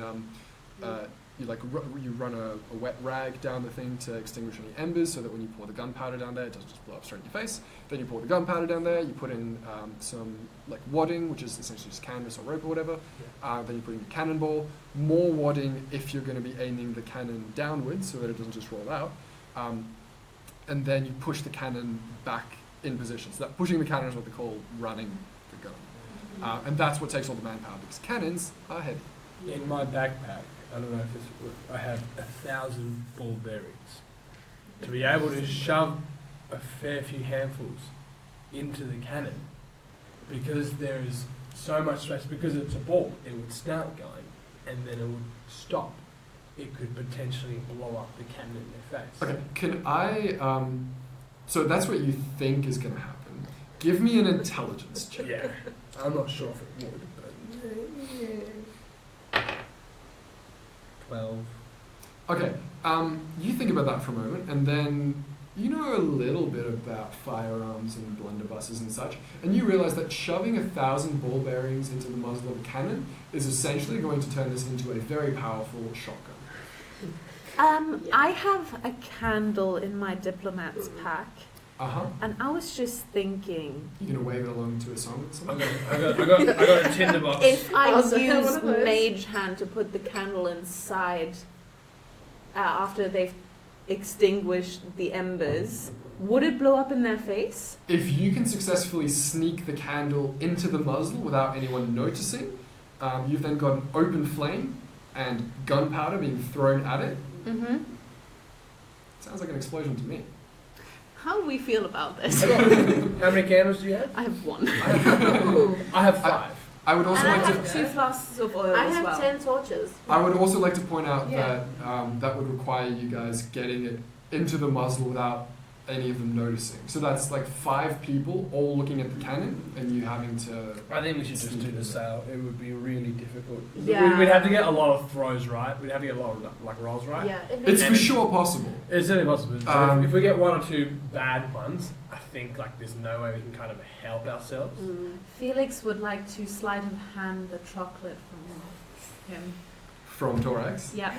you run a wet rag down the thing to extinguish any embers, so that when you pour the gunpowder down there, it doesn't just blow up straight in your face. Then you pour the gunpowder down there. You put in some like wadding, which is essentially just canvas or rope or whatever. Then you put in your cannonball. More wadding if you're going to be aiming the cannon downwards, so that it doesn't just roll out. And then you push the cannon back in position. So that pushing the cannon is what they call running the gun. And that's what takes all the manpower, because cannons are heavy. In my backpack, I don't know if it's, I have 1,000 ball bearings. To be able to shove a fair few handfuls into the cannon, because there is so much space, because it's a ball, it would start going and then it would stop. It could potentially blow up the cannon in their face. Okay, can I, so that's what you think is going to happen. Give me an intelligence check. Yeah, I'm not sure if it would, but 12. Okay, you think about that for a moment, and then you know a little bit about firearms and blunderbusses and such, and you realize that shoving 1,000 ball bearings into the muzzle of a cannon is essentially going to turn this into a very powerful shotgun. I have a candle in my diplomat's pack, and I was just thinking, You gonna wave it along to a song or something? I got a tinderbox. if I Also have use one of those. Mage Hand to put the candle inside after they've extinguished the embers, would it blow up in their face? If you can successfully sneak the candle into the muzzle without anyone noticing, you've then got an open flame and gunpowder being thrown at it. Mm-hmm. Sounds like an explosion to me. How do we feel about this? How many candles do you have? I have one. I have 5. I would also And I like have to. 2 flasks of oil I as have well. 10 torches. I would also like to point out Yeah. that that would require you guys getting it into the muzzle without any of them noticing. So that's like 5 people all looking at the cannon, and you having to. I think we should just do the sail. It would be really difficult. Yeah. We'd have to get a lot of throws right. We'd have to get a lot of like rolls right. Yeah, It's for sure possible. It's certainly possible. So if we get 1 or 2 bad ones, I think like there's no way we can kind of help ourselves. Felix would like to sleight of hand the chocolate from him. From Torax. Yeah.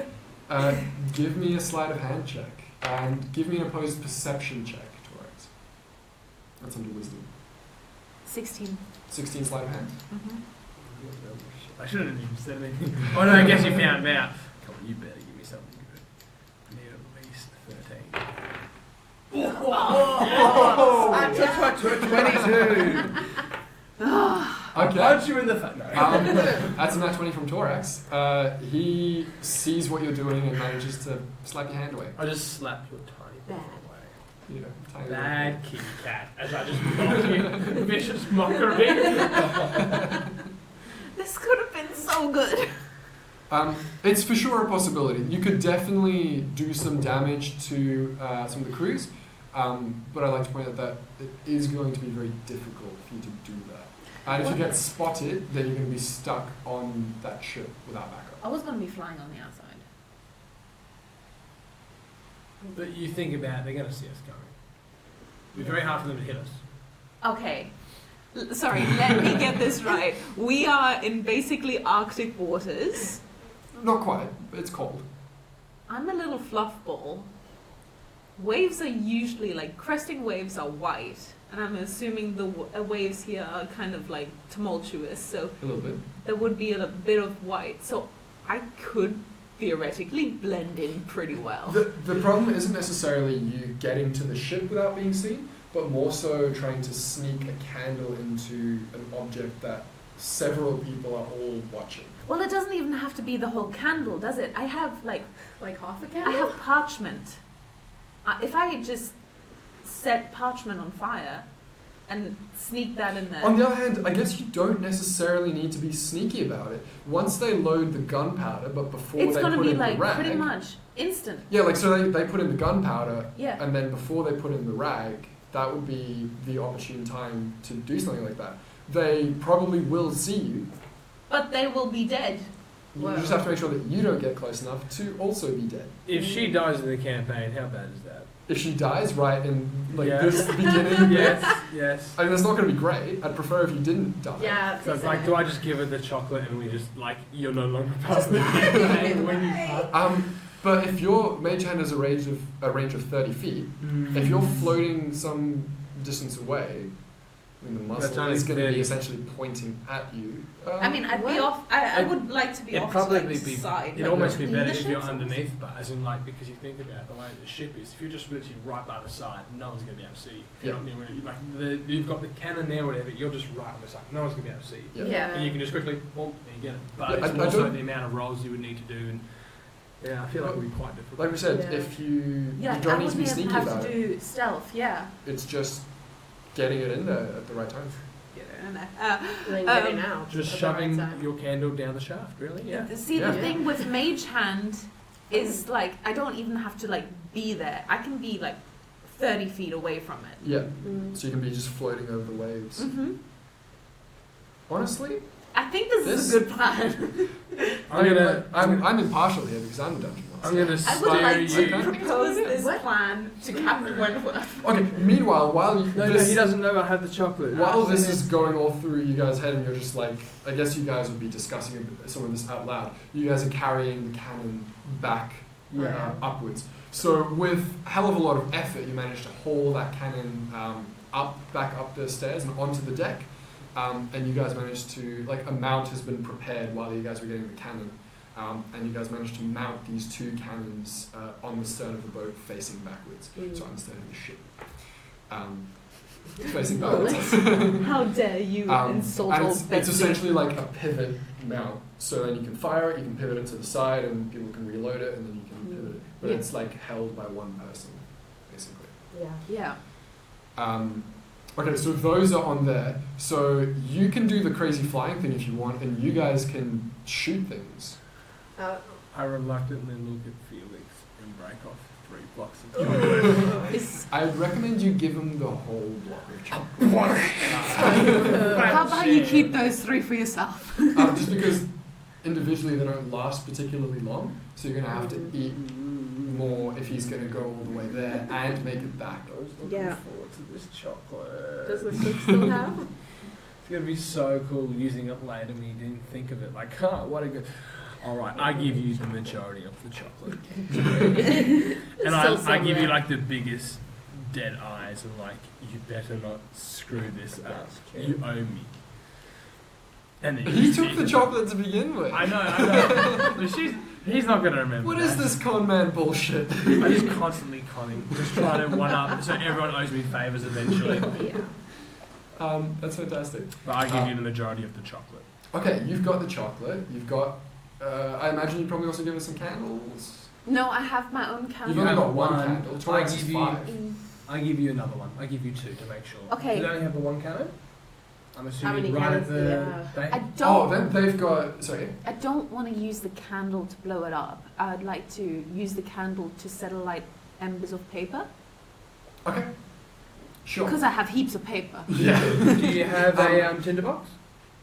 Give me a sleight of hand check. And give me an opposed perception check, Torax. That's under wisdom. 16. 16 sleight of hand. Mm-hmm. I shouldn't have even said anything. Oh no, I guess you found me out. Come on, you better give me something good. I need at least 13. I took my 22. Okay. Punch you in the face. No. That's a nat 20 from Torax. He sees what you're doing and manages to slap your hand away. I just slap your tiny Bad. away. You know, tiny Bad kitty cat. As I just mock you. Vicious mockery. This could have been so good. It's for sure a possibility. You could definitely do some damage to some of the crews, but I'd like to point out that it is going to be very difficult for you to do that. And if you get spotted, then you're going to be stuck on that ship without backup. I was going to be flying on the outside. But you think about it, they're going to see us coming. It'd be very hard for them to hit us. Okay. Sorry, let me get this right. We are in basically Arctic waters. Not quite, but it's cold. I'm a little fluff ball. Waves are usually, like, cresting waves are white. And I'm assuming the waves here are kind of, like, tumultuous. So A little bit. there would be a bit of white. So I could theoretically blend in pretty well. The problem isn't necessarily you getting to the ship without being seen, but more so trying to sneak a candle into an object that several people are all watching. Well, it doesn't even have to be the whole candle, does it? I have, like half a I candle? have parchment. If I just set parchment on fire and sneak that in there. On the other hand, I guess you don't necessarily need to be sneaky about it. Once they load the gunpowder, but before It's they going to put be in like the rag... pretty much instant. Yeah, like so they put in the gunpowder, Yeah. and then before they put in the rag, that would be the opportune time to do something like that. They probably will see you. But they will be dead. You Wow. just have to make sure that you don't get close enough to also be dead. If she dies in the campaign, how bad is that? if she dies right in like Yeah. this beginning, Yes. I mean, that's not going to be great. I'd prefer if you didn't die. Yeah. So it's like, do I just give her the chocolate and we just like you're no longer part of the game when you part? But if your mage hand has a range of 30 feet, if you're floating some distance away, I mean, the That's muzzle only is going to 30. be essentially pointing at you. I mean, I'd be off. I would like to be It'd off probably to like be. side. It'd like, almost be in better the if you're ship. underneath, but as in like because you think about the way the ship is. If you're just literally right by the side, no one's gonna be able to see you. If you're not near where you like you've got the cannon there, or whatever. You're just right on the side. No one's gonna be able to see you. Yeah. And you can just quickly, boom, and you get it. But Yeah, it's I also don't- the amount of rolls you would need to do, and yeah, I feel like it would be quite difficult. Like we said, Yeah. if you Yeah, don't I need to be wouldn't sneaky have about to it, do stealth. Yeah. it's just getting it in there at the right time. And, And then getting out. Just at the right shoving time. your candle down the shaft, really? Yeah. See, Yeah. the thing with Mage Hand is like I don't even have to like be there. I can be like 30 feet away from it. Yeah, Mm. so you can be just floating over the waves. Mm-hmm. Honestly, I think this is a good plan. I'm impartial here because I'm a dungeon master. I'm gonna I would like steer to you. propose this What? plan to Captain Wentworth. Okay. Meanwhile, while you, No, this, he doesn't know I have the chocolate. while this is going all through you guys' head, and you're just like, I guess you guys would be discussing some of this out loud. You guys are carrying the cannon back upwards. So with a hell of a lot of effort, you manage to haul that cannon back up the stairs and onto the deck. And you guys managed to, like, a mount has been prepared while you guys were getting the cannon. And you guys managed to mount these two cannons on the stern of the boat facing backwards. So on the stern of the ship. Facing backwards. How dare you insult and old it's Betsy. essentially like a pivot mount. So then you can fire it, you can pivot it to the side, and people can reload it, and then you can pivot it. But Yeah. it's like held by one person, basically. Yeah. Yeah. Okay, so those are on there. So you can do the crazy flying thing if you want, and you guys can shoot things. I reluctantly look at Felix and break off 3 blocks of chocolate. Is, I'd recommend you give him the whole block of chocolate. how about you keep those 3 for yourself? Just because individually they don't last particularly long, so you're going to have to eat more if he's going to go all the way there and make it back. I was looking Yeah. forward to this chocolate. Does the stick still have? It's gonna be so cool using it later when you didn't think of it. Like, huh, what a good. Alright, I give you the majority of the chocolate. And I give you like the biggest dead eyes and like, you better not screw this up. You owe me. And then He you took eat the it. chocolate to begin with. I know. But he's not gonna remember. What that. is this con man bullshit? I just constantly conning, just trying to one up so everyone owes me favours eventually. Yeah. That's fantastic. But I give you the majority of the chocolate. Okay, you've got the chocolate. You've got. I imagine you probably also give us some candles. No, I have my own You've candle. only have got one one. candle. I Twice give is you- 5. I give you another one. I give you 2 to make sure. Okay. Do they only have the one cannon? I'm assuming many right at cannons the. do they have? They, I Oh, don't. then they've got. Sorry. I don't want to use the candle to blow it up. I'd like to use the candle to set alight embers of paper Okay. Sure. because I have heaps of paper. Yeah. do you have a tinderbox?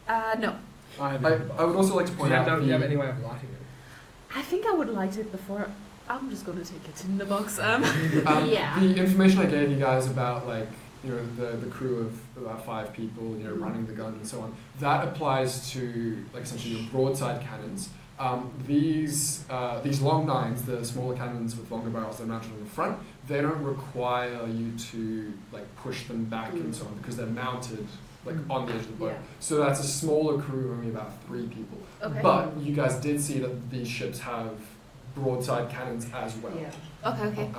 No, I have I, a tinderbox. I would also like to Do point you out have, do you have the. any way of lighting it? I think I would light it before. I'm just going to take a tinderbox. Yeah. The information I gave you guys about like the crew of about 5 people, running the gun and so on, that applies to like essentially your broadside cannons. These long 9s, the smaller cannons with longer barrels that are mounted on the front, they don't require you to like push them back and so on because they're mounted like on the edge of the boat. Yeah. So that's a smaller crew, only about 3 people. Okay. But you guys did see that these ships have broadside cannons as well. Yeah. Okay.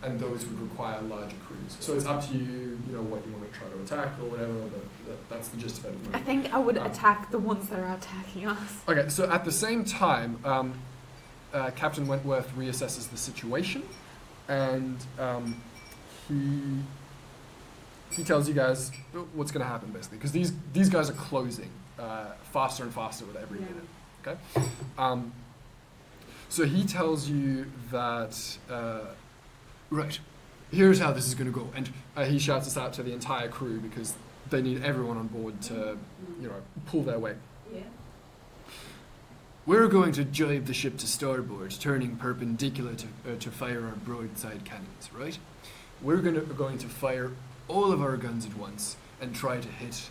And those would require larger crews. So it's up to you, what you want to try to attack or whatever, but that's the gist of it. at the I moment. think I would attack the ones that are attacking us. Okay, so at the same time, Captain Wentworth reassesses the situation, and he tells you guys what's going to happen, basically, because these guys are closing faster and faster with every minute, okay? So he tells you that, right, here's how this is going to go. And he shouts this out to the entire crew because they need everyone on board to, pull their weight. Yeah. we're going to jibe the ship to starboard, turning perpendicular to fire our broadside cannons, right? We're going to fire all of our guns at once and try to hit,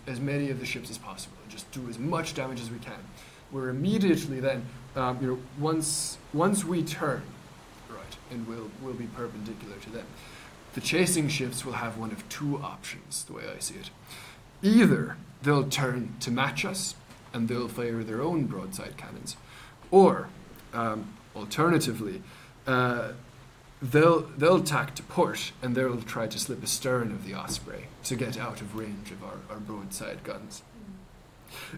as many of the ships as possible, and just do as much damage as we can. We're immediately then, once we turn, right, and we'll be perpendicular to them. The chasing ships will have one of two options, the way I see it. Either they'll turn to match us, and they'll fire their own broadside cannons, or alternatively, they'll tack to port, and they'll try to slip astern of the Osprey to get out of range of our broadside guns.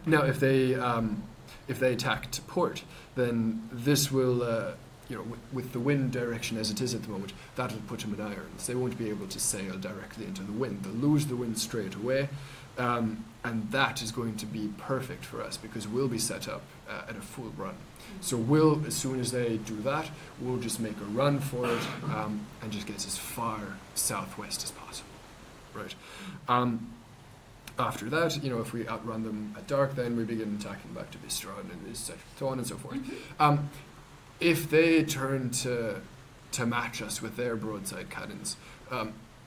Now, if they tack to port, then this will, with the wind direction as it is at the moment, that'll put them in irons. They won't be able to sail directly into the wind. They'll lose the wind straight away, and that is going to be perfect for us because we'll be set up at a full run. So as soon as they do that, we'll just make a run for it and just get as far southwest as possible, right? After that, if we outrun them at dark, then we begin attacking back to Bistron and so on and so forth. If they turn to match us with their broadside cannons,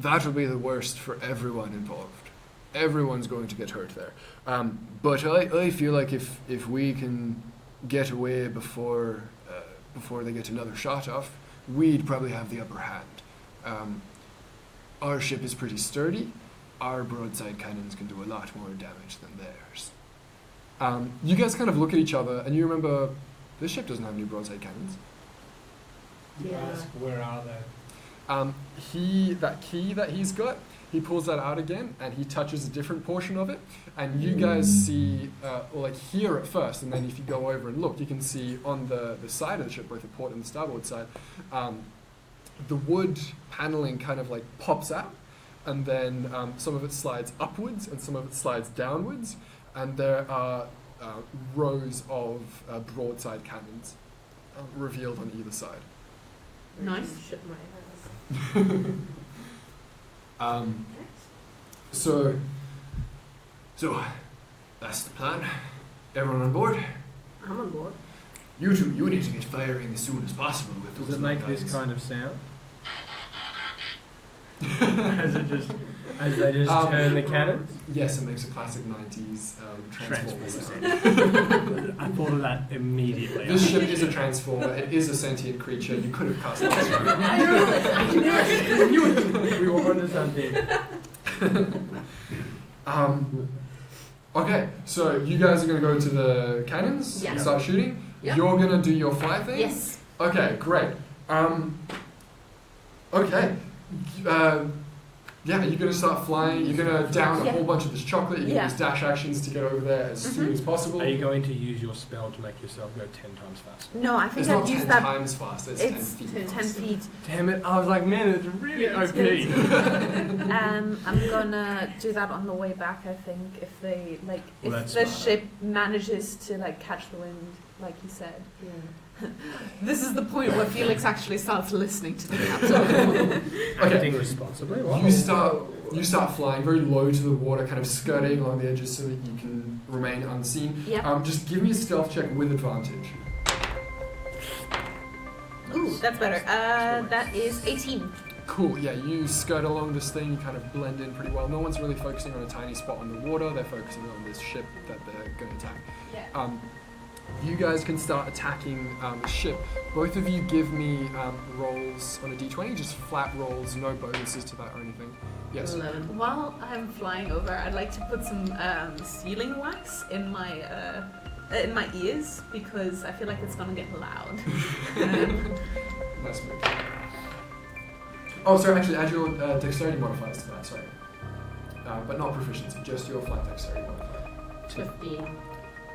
that will be the worst for everyone involved. Everyone's going to get hurt there. But I feel like if we can get away before they get another shot off, we'd probably have the upper hand. Our ship is pretty sturdy. Our broadside cannons can do a lot more damage than theirs. You guys kind of look at each other, and you remember, this ship doesn't have any broadside cannons. Yeah. Ask, where are they? That key that he's got, he pulls that out again, and he touches a different portion of it, and you guys see, here at first, and then if you go over and look, you can see on the side of the ship, both the port and the starboard side, the wood paneling kind of like pops out, and then some of it slides upwards and some of it slides downwards, and there are rows of broadside cannons revealed on either side. Nice. Shit my ass. So that's the plan. Everyone on board? I'm on board. You two, you need to get firing as soon as possible with those Does it make guns. this kind of sound? As they just turn the cannons? Yes, it makes a classic 90s transformer sound. I thought of that immediately. This ship is a transformer. It is a sentient creature. You could have cast it. We were onto something. Okay, so you guys are going to go to the cannons and start shooting. Yep. You're going to do your fly thing? Yes. Okay, great. Okay. You're going to start flying. You're going to down a whole bunch of this chocolate. You're going to use dash actions to get over there as soon as possible. Are you going to use your spell to make yourself go 10 times faster? No, I think It's I've not used 10 that. times faster. It's 10 feet. 10 feet. Damn it, I was like, man, it's really OP. I'm gonna do that on the way back. I think if they Well, if that's the smart. ship manages to catch the wind, like you said. This is the point where Felix actually starts listening to the captain. Acting responsibly? Wow. You start flying very low to the water, kind of skirting along the edges so that you can remain unseen. Yep. Just give me a stealth check with advantage. Ooh, that's better. That is 18. Cool, yeah, you skirt along this thing, you kind of blend in pretty well. No one's really focusing on a tiny spot on the water, they're focusing on this ship that they're going to attack. Yeah. You guys can start attacking the ship. Both of you give me rolls on a d20, just flat rolls, no bonuses to that or anything. Yes. 11. While I'm flying over, I'd like to put some sealing wax in my ears because I feel like it's gonna get loud. Nice move. Oh, sorry, actually add your dexterity modifiers to that, sorry. But not proficiency, just your flat dexterity modifier. 15.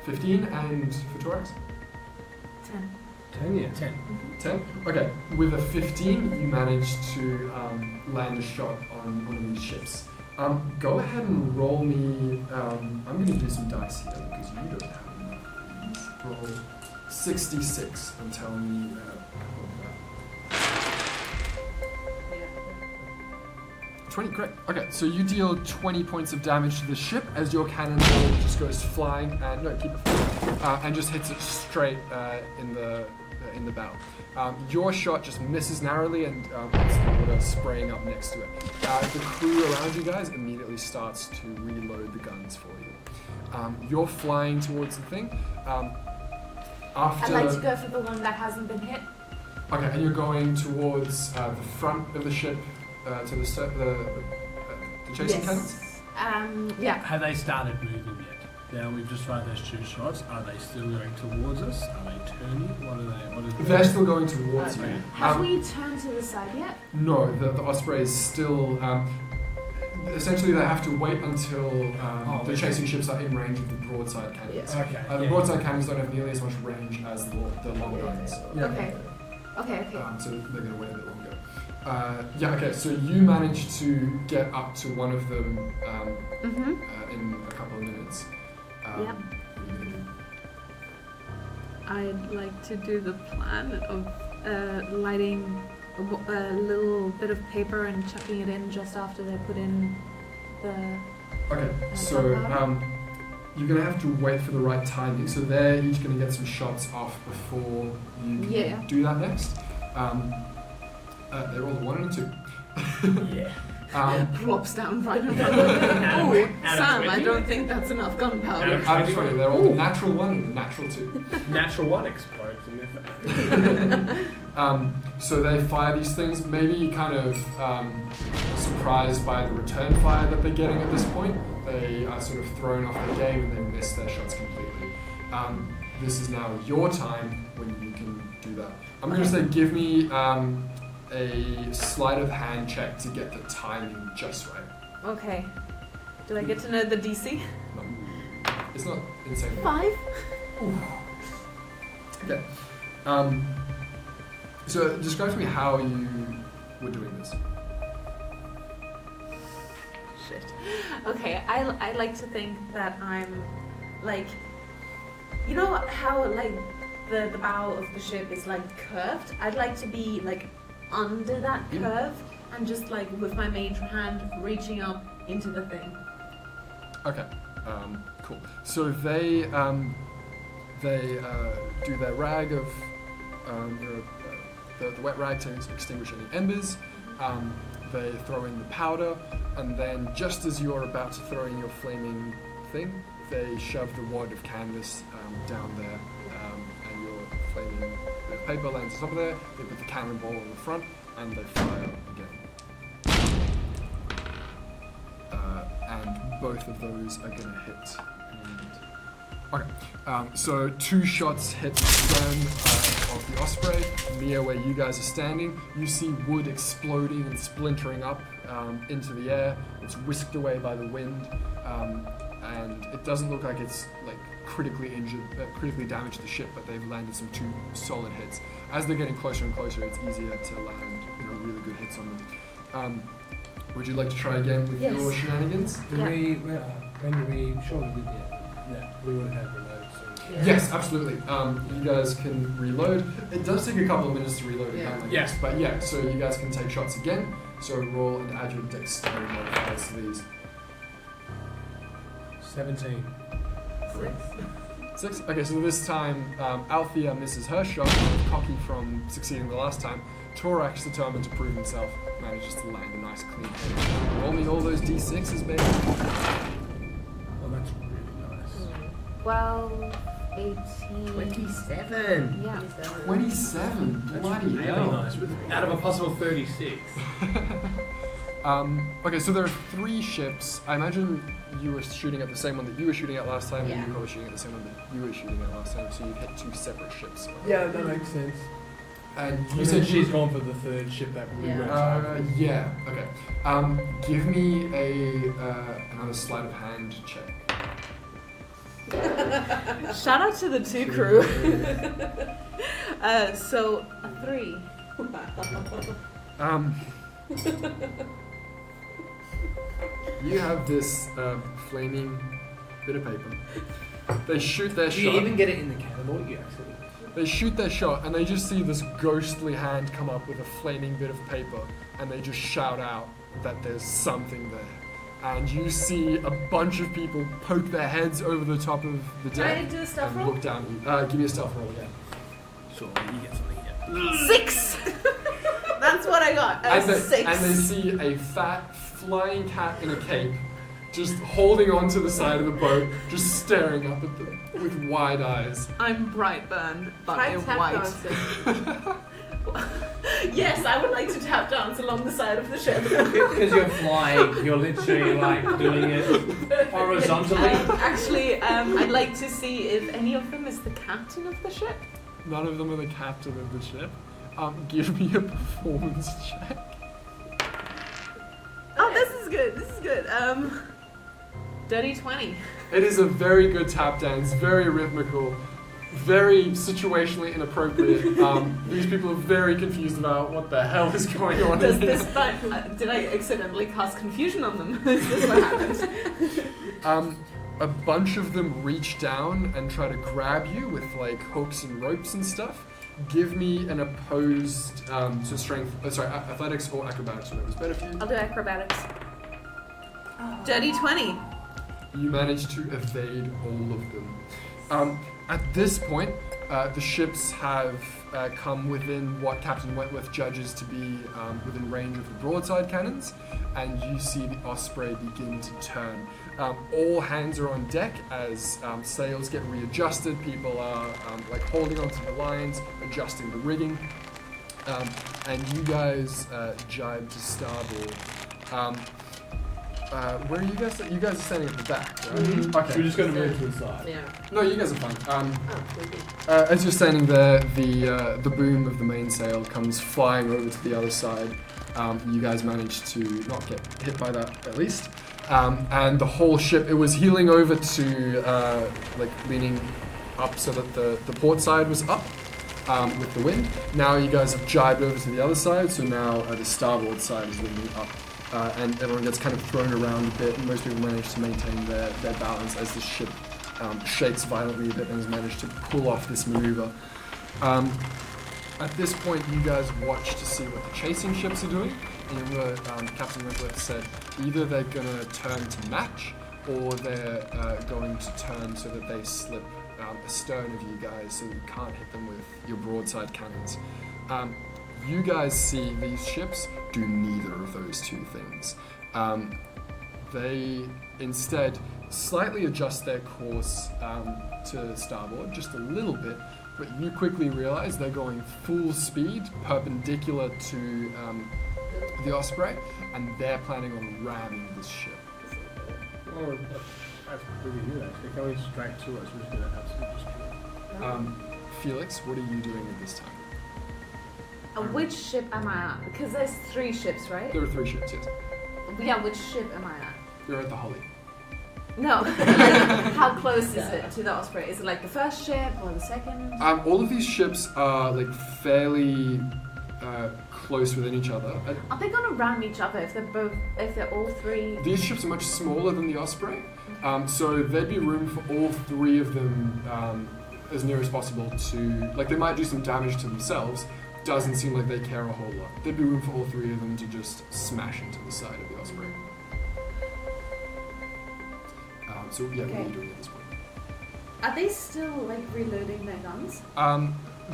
15, and for Torax? 10. 10, yeah. 10. 10? Okay, with a 15, you managed to land a shot on one of these ships. Go ahead and roll me, I'm going to do some dice here because you don't have enough of these. Roll 66 and tell me what that. 20, great. Okay, so you deal 20 points of damage to the ship as your cannonball just goes flying and keep it flying, and just hits it straight in the bow. Your shot just misses narrowly and hits the water spraying up next to it. The crew around you guys immediately starts to reload the guns for you. You're flying towards the thing. After I'd like to go for the one that hasn't been hit. Okay, and you're going towards the front of the ship to the chasing cannons? Yeah. Have they started moving yet? Now we've just fired those 2 shots. Are they still going towards us? Are they turning? What is They're still going towards you. Have we turned to the side yet? No, the Osprey is still. Essentially, they have to wait until the chasing ships are in range of the broadside cannons. Okay. The broadside cannons don't have nearly as much range as the long guns. Okay. Okay. So they're going to wait a bit longer. Okay, so you managed to get up to one of them in a couple of minutes. Yep. What are you gonna do? I'd like to do the plan of lighting a little bit of paper and chucking it in just after they put in the... Okay, so you're going to have to wait for the right timing. So they're each going to get some shots off before you can do that next. They're all 1 and 2. Yeah. Plops down right in front of them. Oh, Sam, I don't think that's enough gunpowder. Out of 20, they're all natural 1 and natural 2. Natural 1 explodes in their face. So they fire these things, maybe kind of surprised by the return fire that they're getting at this point. They are sort of thrown off their game and they miss their shots completely. This is now your time when you can do that. I'm going to say give me a sleight of hand check to get the timing just right. Okay. Do I get to know the DC? No, it's not insane. 5? Okay. So describe to me how you were doing this. Shit. Okay, I like to think that I'm like, you know how like the bow of the ship is like curved? I'd like to be like under that curve and just like with my major hand reaching up into the thing. Okay. Cool. So they do their rag of the wet rag to extinguish any embers. They throw in the powder, and then just as you're about to throw in your flaming thing, they shove the wad of canvas down there, and your flaming paper lands on top of there. They put the cannonball on the front, and they fire again. And both of those are going to hit. Okay, so 2 shots hit the stern of the Osprey, near where you guys are standing. You see wood exploding and splintering up into the air. It's whisked away by the wind, and it doesn't look like it's like critically injured, critically damaged the ship, but they've landed some 2 solid hits. As they're getting closer and closer, it's easier to land really good hits on them. Would you like to try again with your shenanigans? When do we? Sure, we did. Yeah, we would have had reload. So. Yeah. Yes, absolutely. You guys can reload. It does take a couple of minutes to reload a gun like this, but yeah, so you guys can take shots again. So roll and add your dexterity modifiers to these. 17. 6. Okay, so this time Althea misses her shot, cocky from succeeding the last time. Torax, determined to prove himself, manages to land a nice clean hit. Roll me all those d6s, baby. Oh, that's really nice. 12, 18. 27. Yeah. 27. Bloody Really hell. nice. Out of a possible 36. Okay, so there are 3 ships. I imagine you were shooting at the same one that you were shooting at last time, and you were probably shooting at the same one that you were shooting at last time, so you've hit 2 separate ships. Yeah, that makes sense. And you You said said she's gone for the 3rd ship that we went to. yeah, okay. Give me another sleight of hand check. Shout out to the 2 crew. So a 3. You have this flaming bit of paper. They shoot their Do you shot. even get it in the cannonball? You actually. They shoot their shot, and they just see this ghostly hand come up with a flaming bit of paper, and they just shout out, that there's something there. And you see a bunch of people poke their heads over the top of the Can I deck do a stealth and roll? look down at you. Give me a stealth roll again. Sure, you get something here. 6! That's what I got. And they, 6. and they see a fat flying cat in a cape just holding onto the side of the boat, just staring up at them with wide eyes. I'm Brightburn, but Try in tap white. dancing. Yes, I would like to tap dance along the side of the ship. Because you're flying, you're literally like doing it horizontally. Actually, I'd like to see if any of them is the captain of the ship. None of them are the captain of the ship. Give me a performance check. Oh, this is good. This is good. Dirty 20. It is a very good tap dance, very rhythmical, very situationally inappropriate. These people are very confused about what the hell is going on Does here. this did I accidentally cast confusion on them? Is this what happened? A bunch of them reach down and try to grab you with like hooks and ropes and stuff. Give me an opposed to strength, athletics or acrobatics, whatever's better for you. I'll do acrobatics. Dirty 20. You manage to evade all of them. At this point, the ships have come within what Captain Wentworth judges to be within range of the broadside cannons, and you see the Osprey begin to turn. All hands are on deck as sails get readjusted. People are like holding onto the lines, adjusting the rigging, and you guys jibe to starboard. Where are you guys? You guys are standing at the back, right? Okay. We're just going to move to the side. Yeah. No, you guys are fine. Oh, As you're standing there, the boom of the mainsail comes flying over to the other side. You guys managed to not get hit by that, at least. And the whole ship, it was heeling over to like leaning up so that the port side was up with the wind. Now you guys have jibed over to the other side, so now the starboard side is leaning up. And everyone gets kind of thrown around a bit, and most people manage to maintain their balance as the ship shakes violently a bit and has managed to pull off this maneuver. At this point, you guys watch to see what the chasing ships are doing. And remember, Captain Wentworth said either they're going to turn to match, or they're going to turn so that they slip astern of you guys so that you can't hit them with your broadside cannons. You guys see these ships do neither of those two things. They instead slightly adjust their course to starboard, just a little bit, but you quickly realize they're going full speed, perpendicular to the Osprey, and they're planning on ramming this ship. Oh, that's pretty good actually. Coming straight to us was going to absolutely destroy. Felix, what are you doing at this time? Which ship am I at? Because there's 3 ships, right? There are 3 ships, yes. Yeah, which ship am I at? You're at the Holly. No, like, how close is it to the Osprey? Is it like the first ship or the second? All of these ships are like fairly close within each other. Are they gonna ram each other if they're all 3? These ships are much smaller than the Osprey, so there'd be room for all 3 of them as near as possible to, like, they might do some damage to themselves. Doesn't seem like they care a whole lot. There'd be room for all 3 of them to just smash into the side of the Osprey. So yeah, what are you doing at this point? Are they still like reloading their guns?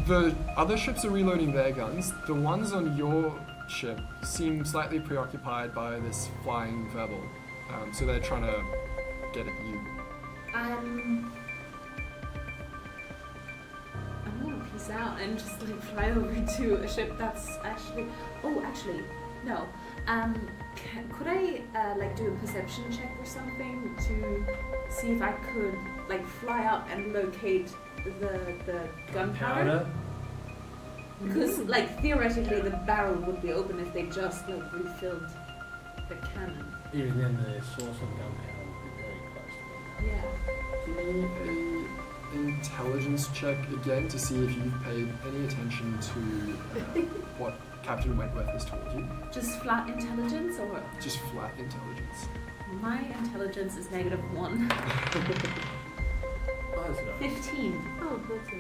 The other ships are reloading their guns. The ones on your ship seem slightly preoccupied by this flying verbal. So they're trying to get at you. I'm gonna peace out and just like fly over to a ship that's actually. Oh, actually, no. Could I like do a perception check or something to see if I could like fly up and locate the gunpowder? Because like theoretically the barrel would be open if they just like refilled the cannon. Even then, the source of gunpowder would be very close to them. Yeah. Give me an intelligence check again to see if you've paid any attention to what Captain Wentworth has told you. Just flat intelligence or? Just flat intelligence. My intelligence is -1. Oh, that's nice. 15. Oh, that's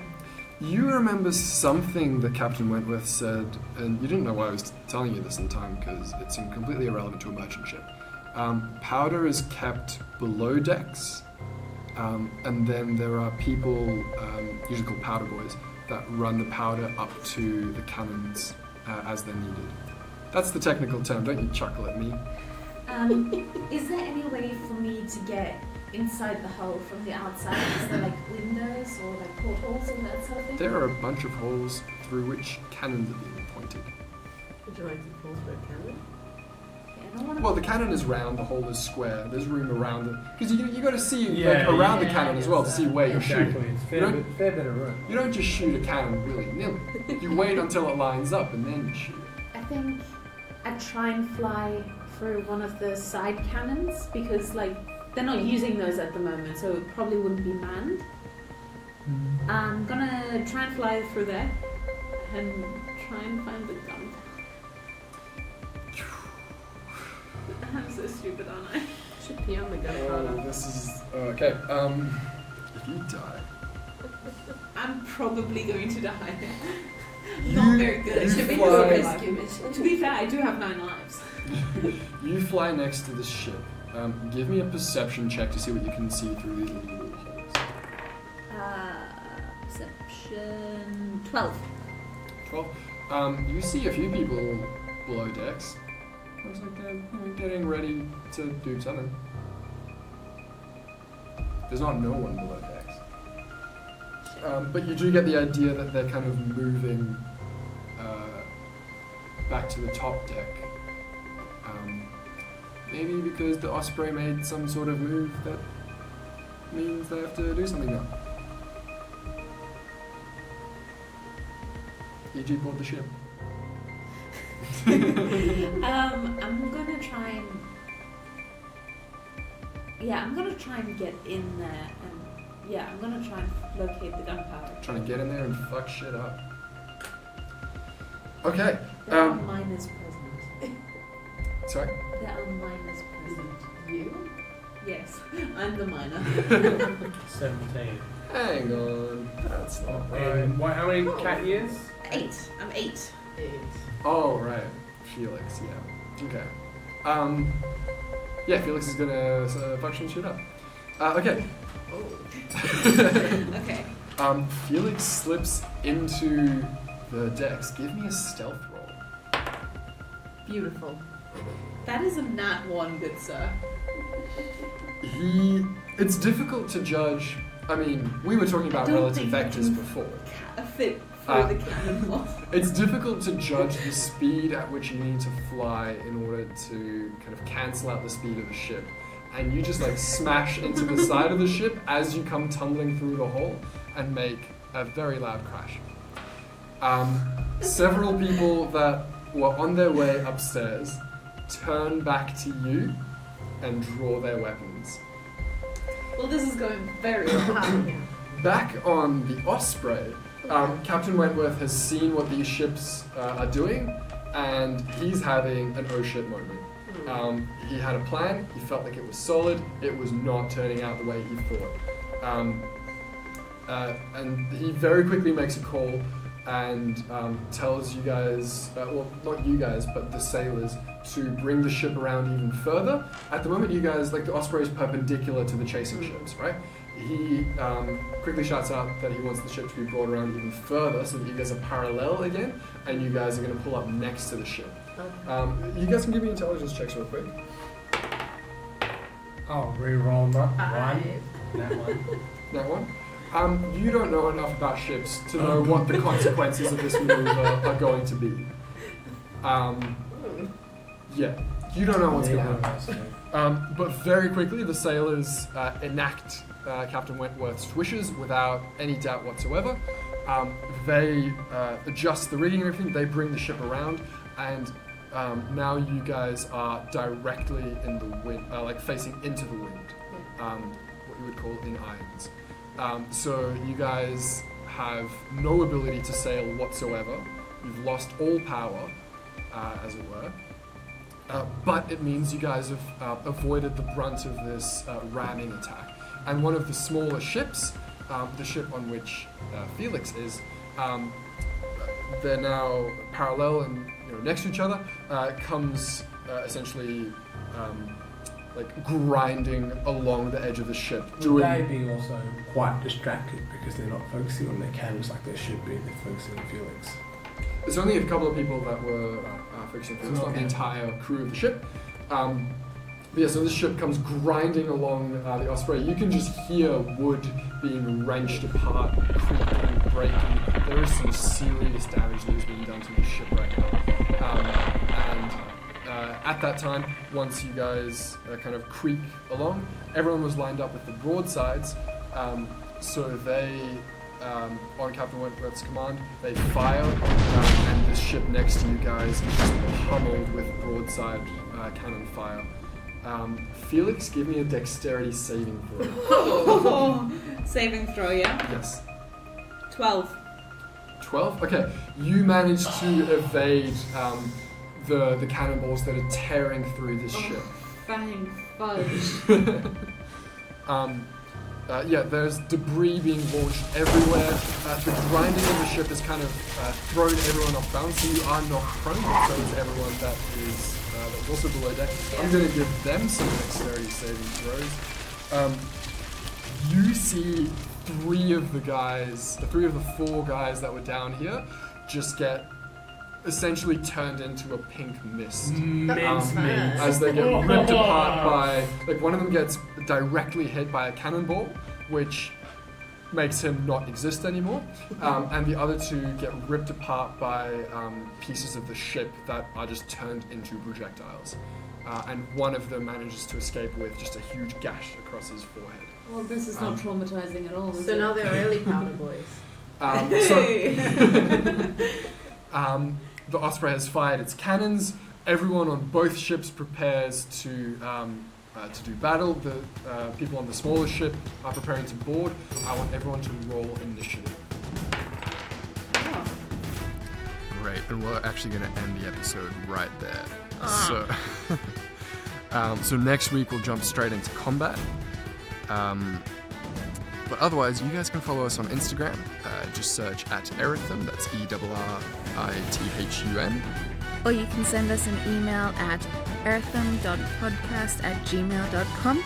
You remember something that Captain Wentworth said, and you didn't know why I was telling you this in time because it seemed completely irrelevant to a merchant ship. Powder is kept below decks, and then there are people, usually called powder boys, that run the powder up to the cannons as they're needed. That's the technical term, don't you chuckle at me. Is there any way for me to get inside the hull from the outside? Is there like windows or like portholes and that sort of thing? There are a bunch of holes through which cannons are being pointed. Would you like to pause for a cannon? I don't want to. Well, the cannon is round, the hole is square. There's room around it because you got to see Yeah, around the yeah, cannon as well to see where you're Exactly. shooting. It's You don't- fair bit of room. You don't just shoot a cannon willy nilly. You wait until it lines up and then you shoot it. I think I'd try and fly through one of the side cannons because like they're not using those at the moment, so it probably wouldn't be manned. I'm gonna try and fly through there and try and find the gun. I'm so stupid, aren't I? Should be on the gunpowder. This is okay. If you die, I'm probably going to die. Not very good. you Should be fly- a rescue mission. To be fair, I do have 9 lives. you fly next to the ship. Give me a perception check to see what you can see through these little holes. Perception 12. 12. You see a few people below decks. Looks like they're getting ready to do something. There's not no one below decks. But you do get the idea that they're kind of moving back to the top deck. Maybe because the Osprey made some sort of move that means they have to do something now. E.g. board the ship. I'm gonna try and get in there and I'm gonna try and locate the gunpowder. Trying to get in there and fuck shit up. Okay. There are miners present. Sorry? There are miners present. You? Yes, I'm the miner. 17. Hang on. That's not right. And how many cat years? 8. I'm 8. Oh, right. Felix, yeah. Okay. Yeah, Felix is gonna function shit up. Okay. Okay. Felix slips into the decks. Give me a stealth roll. Beautiful. That is a nat 1, good sir. It's difficult to judge. I mean, we were talking about I don't relative think vectors you can- before. Fit through the cannonball. It's difficult to judge the speed at which you need to fly in order to kind of cancel out the speed of the ship. And you just like smash into the side of the ship as you come tumbling through the hole and make a very loud crash. Several people that were on their way upstairs turn back to you and draw their weapons. Well, this is going very well. Back on the Osprey, Captain Wentworth has seen what these ships are doing, and he's having an oh shit moment. He had a plan, he felt like it was solid, it was not turning out the way he thought. And he very quickly makes a call and tells you guys, well, not you guys, but the sailors, to bring the ship around even further. At the moment, you guys, like the Osprey is perpendicular to the chasing ships, right? He quickly shouts out that he wants the ship to be brought around even further so that you guys are parallel again, and you guys are going to pull up next to the ship. Okay. You guys can give me intelligence checks real quick. Oh, re-roll that Five. one. That one. That one. You don't know enough about ships to know what the consequences of this maneuver are going to be. Yeah, you don't know what's going to happen. But very quickly, the sailors enact Captain Wentworth's wishes without any doubt whatsoever. They adjust the rigging and everything. They bring the ship around, and now you guys are directly in the wind, like facing into the wind. What you would call in irons. So you guys have no ability to sail whatsoever. You've lost all power, as it were. But it means you guys have avoided the brunt of this ramming attack. And one of the smaller ships the ship on which Felix is, they're now parallel and next to each other. Comes essentially like grinding along the edge of the ship. Would they be also quite distracted because they're not focusing on their cannons like they should be? They're focusing on Felix. There's only a couple of people that were focusing on Felix, not the entire crew of the ship. So this ship comes grinding along the Osprey. You can just hear wood being wrenched apart, creaking, breaking. There is some serious damage that is being done to the ship right now. At that time, once you guys kind of creak along, everyone was lined up with the broadsides. So they, on Captain Wentworth's command, they fire, and the ship next to you guys is just pummeled with broadside cannon fire. Felix, give me a dexterity saving throw. Saving throw, yeah? Yes. 12. 12? Okay. You managed to evade the cannonballs that are tearing through this ship. Thank fudge. There's debris being launched everywhere. The grinding of the ship has kind of thrown everyone off balance, so you are knocked prone, so is everyone that is that's also below deck. Yeah. I'm going to give them some dexterity saving throws. You see three of the four guys that were down here just get essentially turned into a pink mist. As they get ripped apart by, like, one of them gets directly hit by a cannonball, which makes him not exist anymore, and the other two get ripped apart by pieces of the ship that are just turned into projectiles. And one of them manages to escape with just a huge gash across his forehead. Well, this is not traumatizing at all, is So it? now they're really powder boys. The Osprey has fired its cannons. Everyone on both ships prepares to do battle. The people on the smaller ship are preparing to board. I want everyone to roll initiative. Oh. Great, and we're actually going to end the episode right there. So next week we'll jump straight into combat. But otherwise, you guys can follow us on Instagram. Just search @Erithum, that's ERITHUM. Or you can send us an email at erithum.podcast@gmail.com.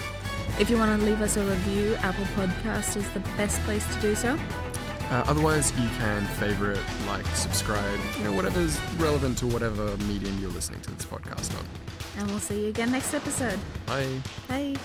If you want to leave us a review, Apple Podcast is the best place to do so. Otherwise, you can favorite, like, subscribe, whatever's relevant to whatever medium you're listening to this podcast on. And we'll see you again next episode. Bye. Bye.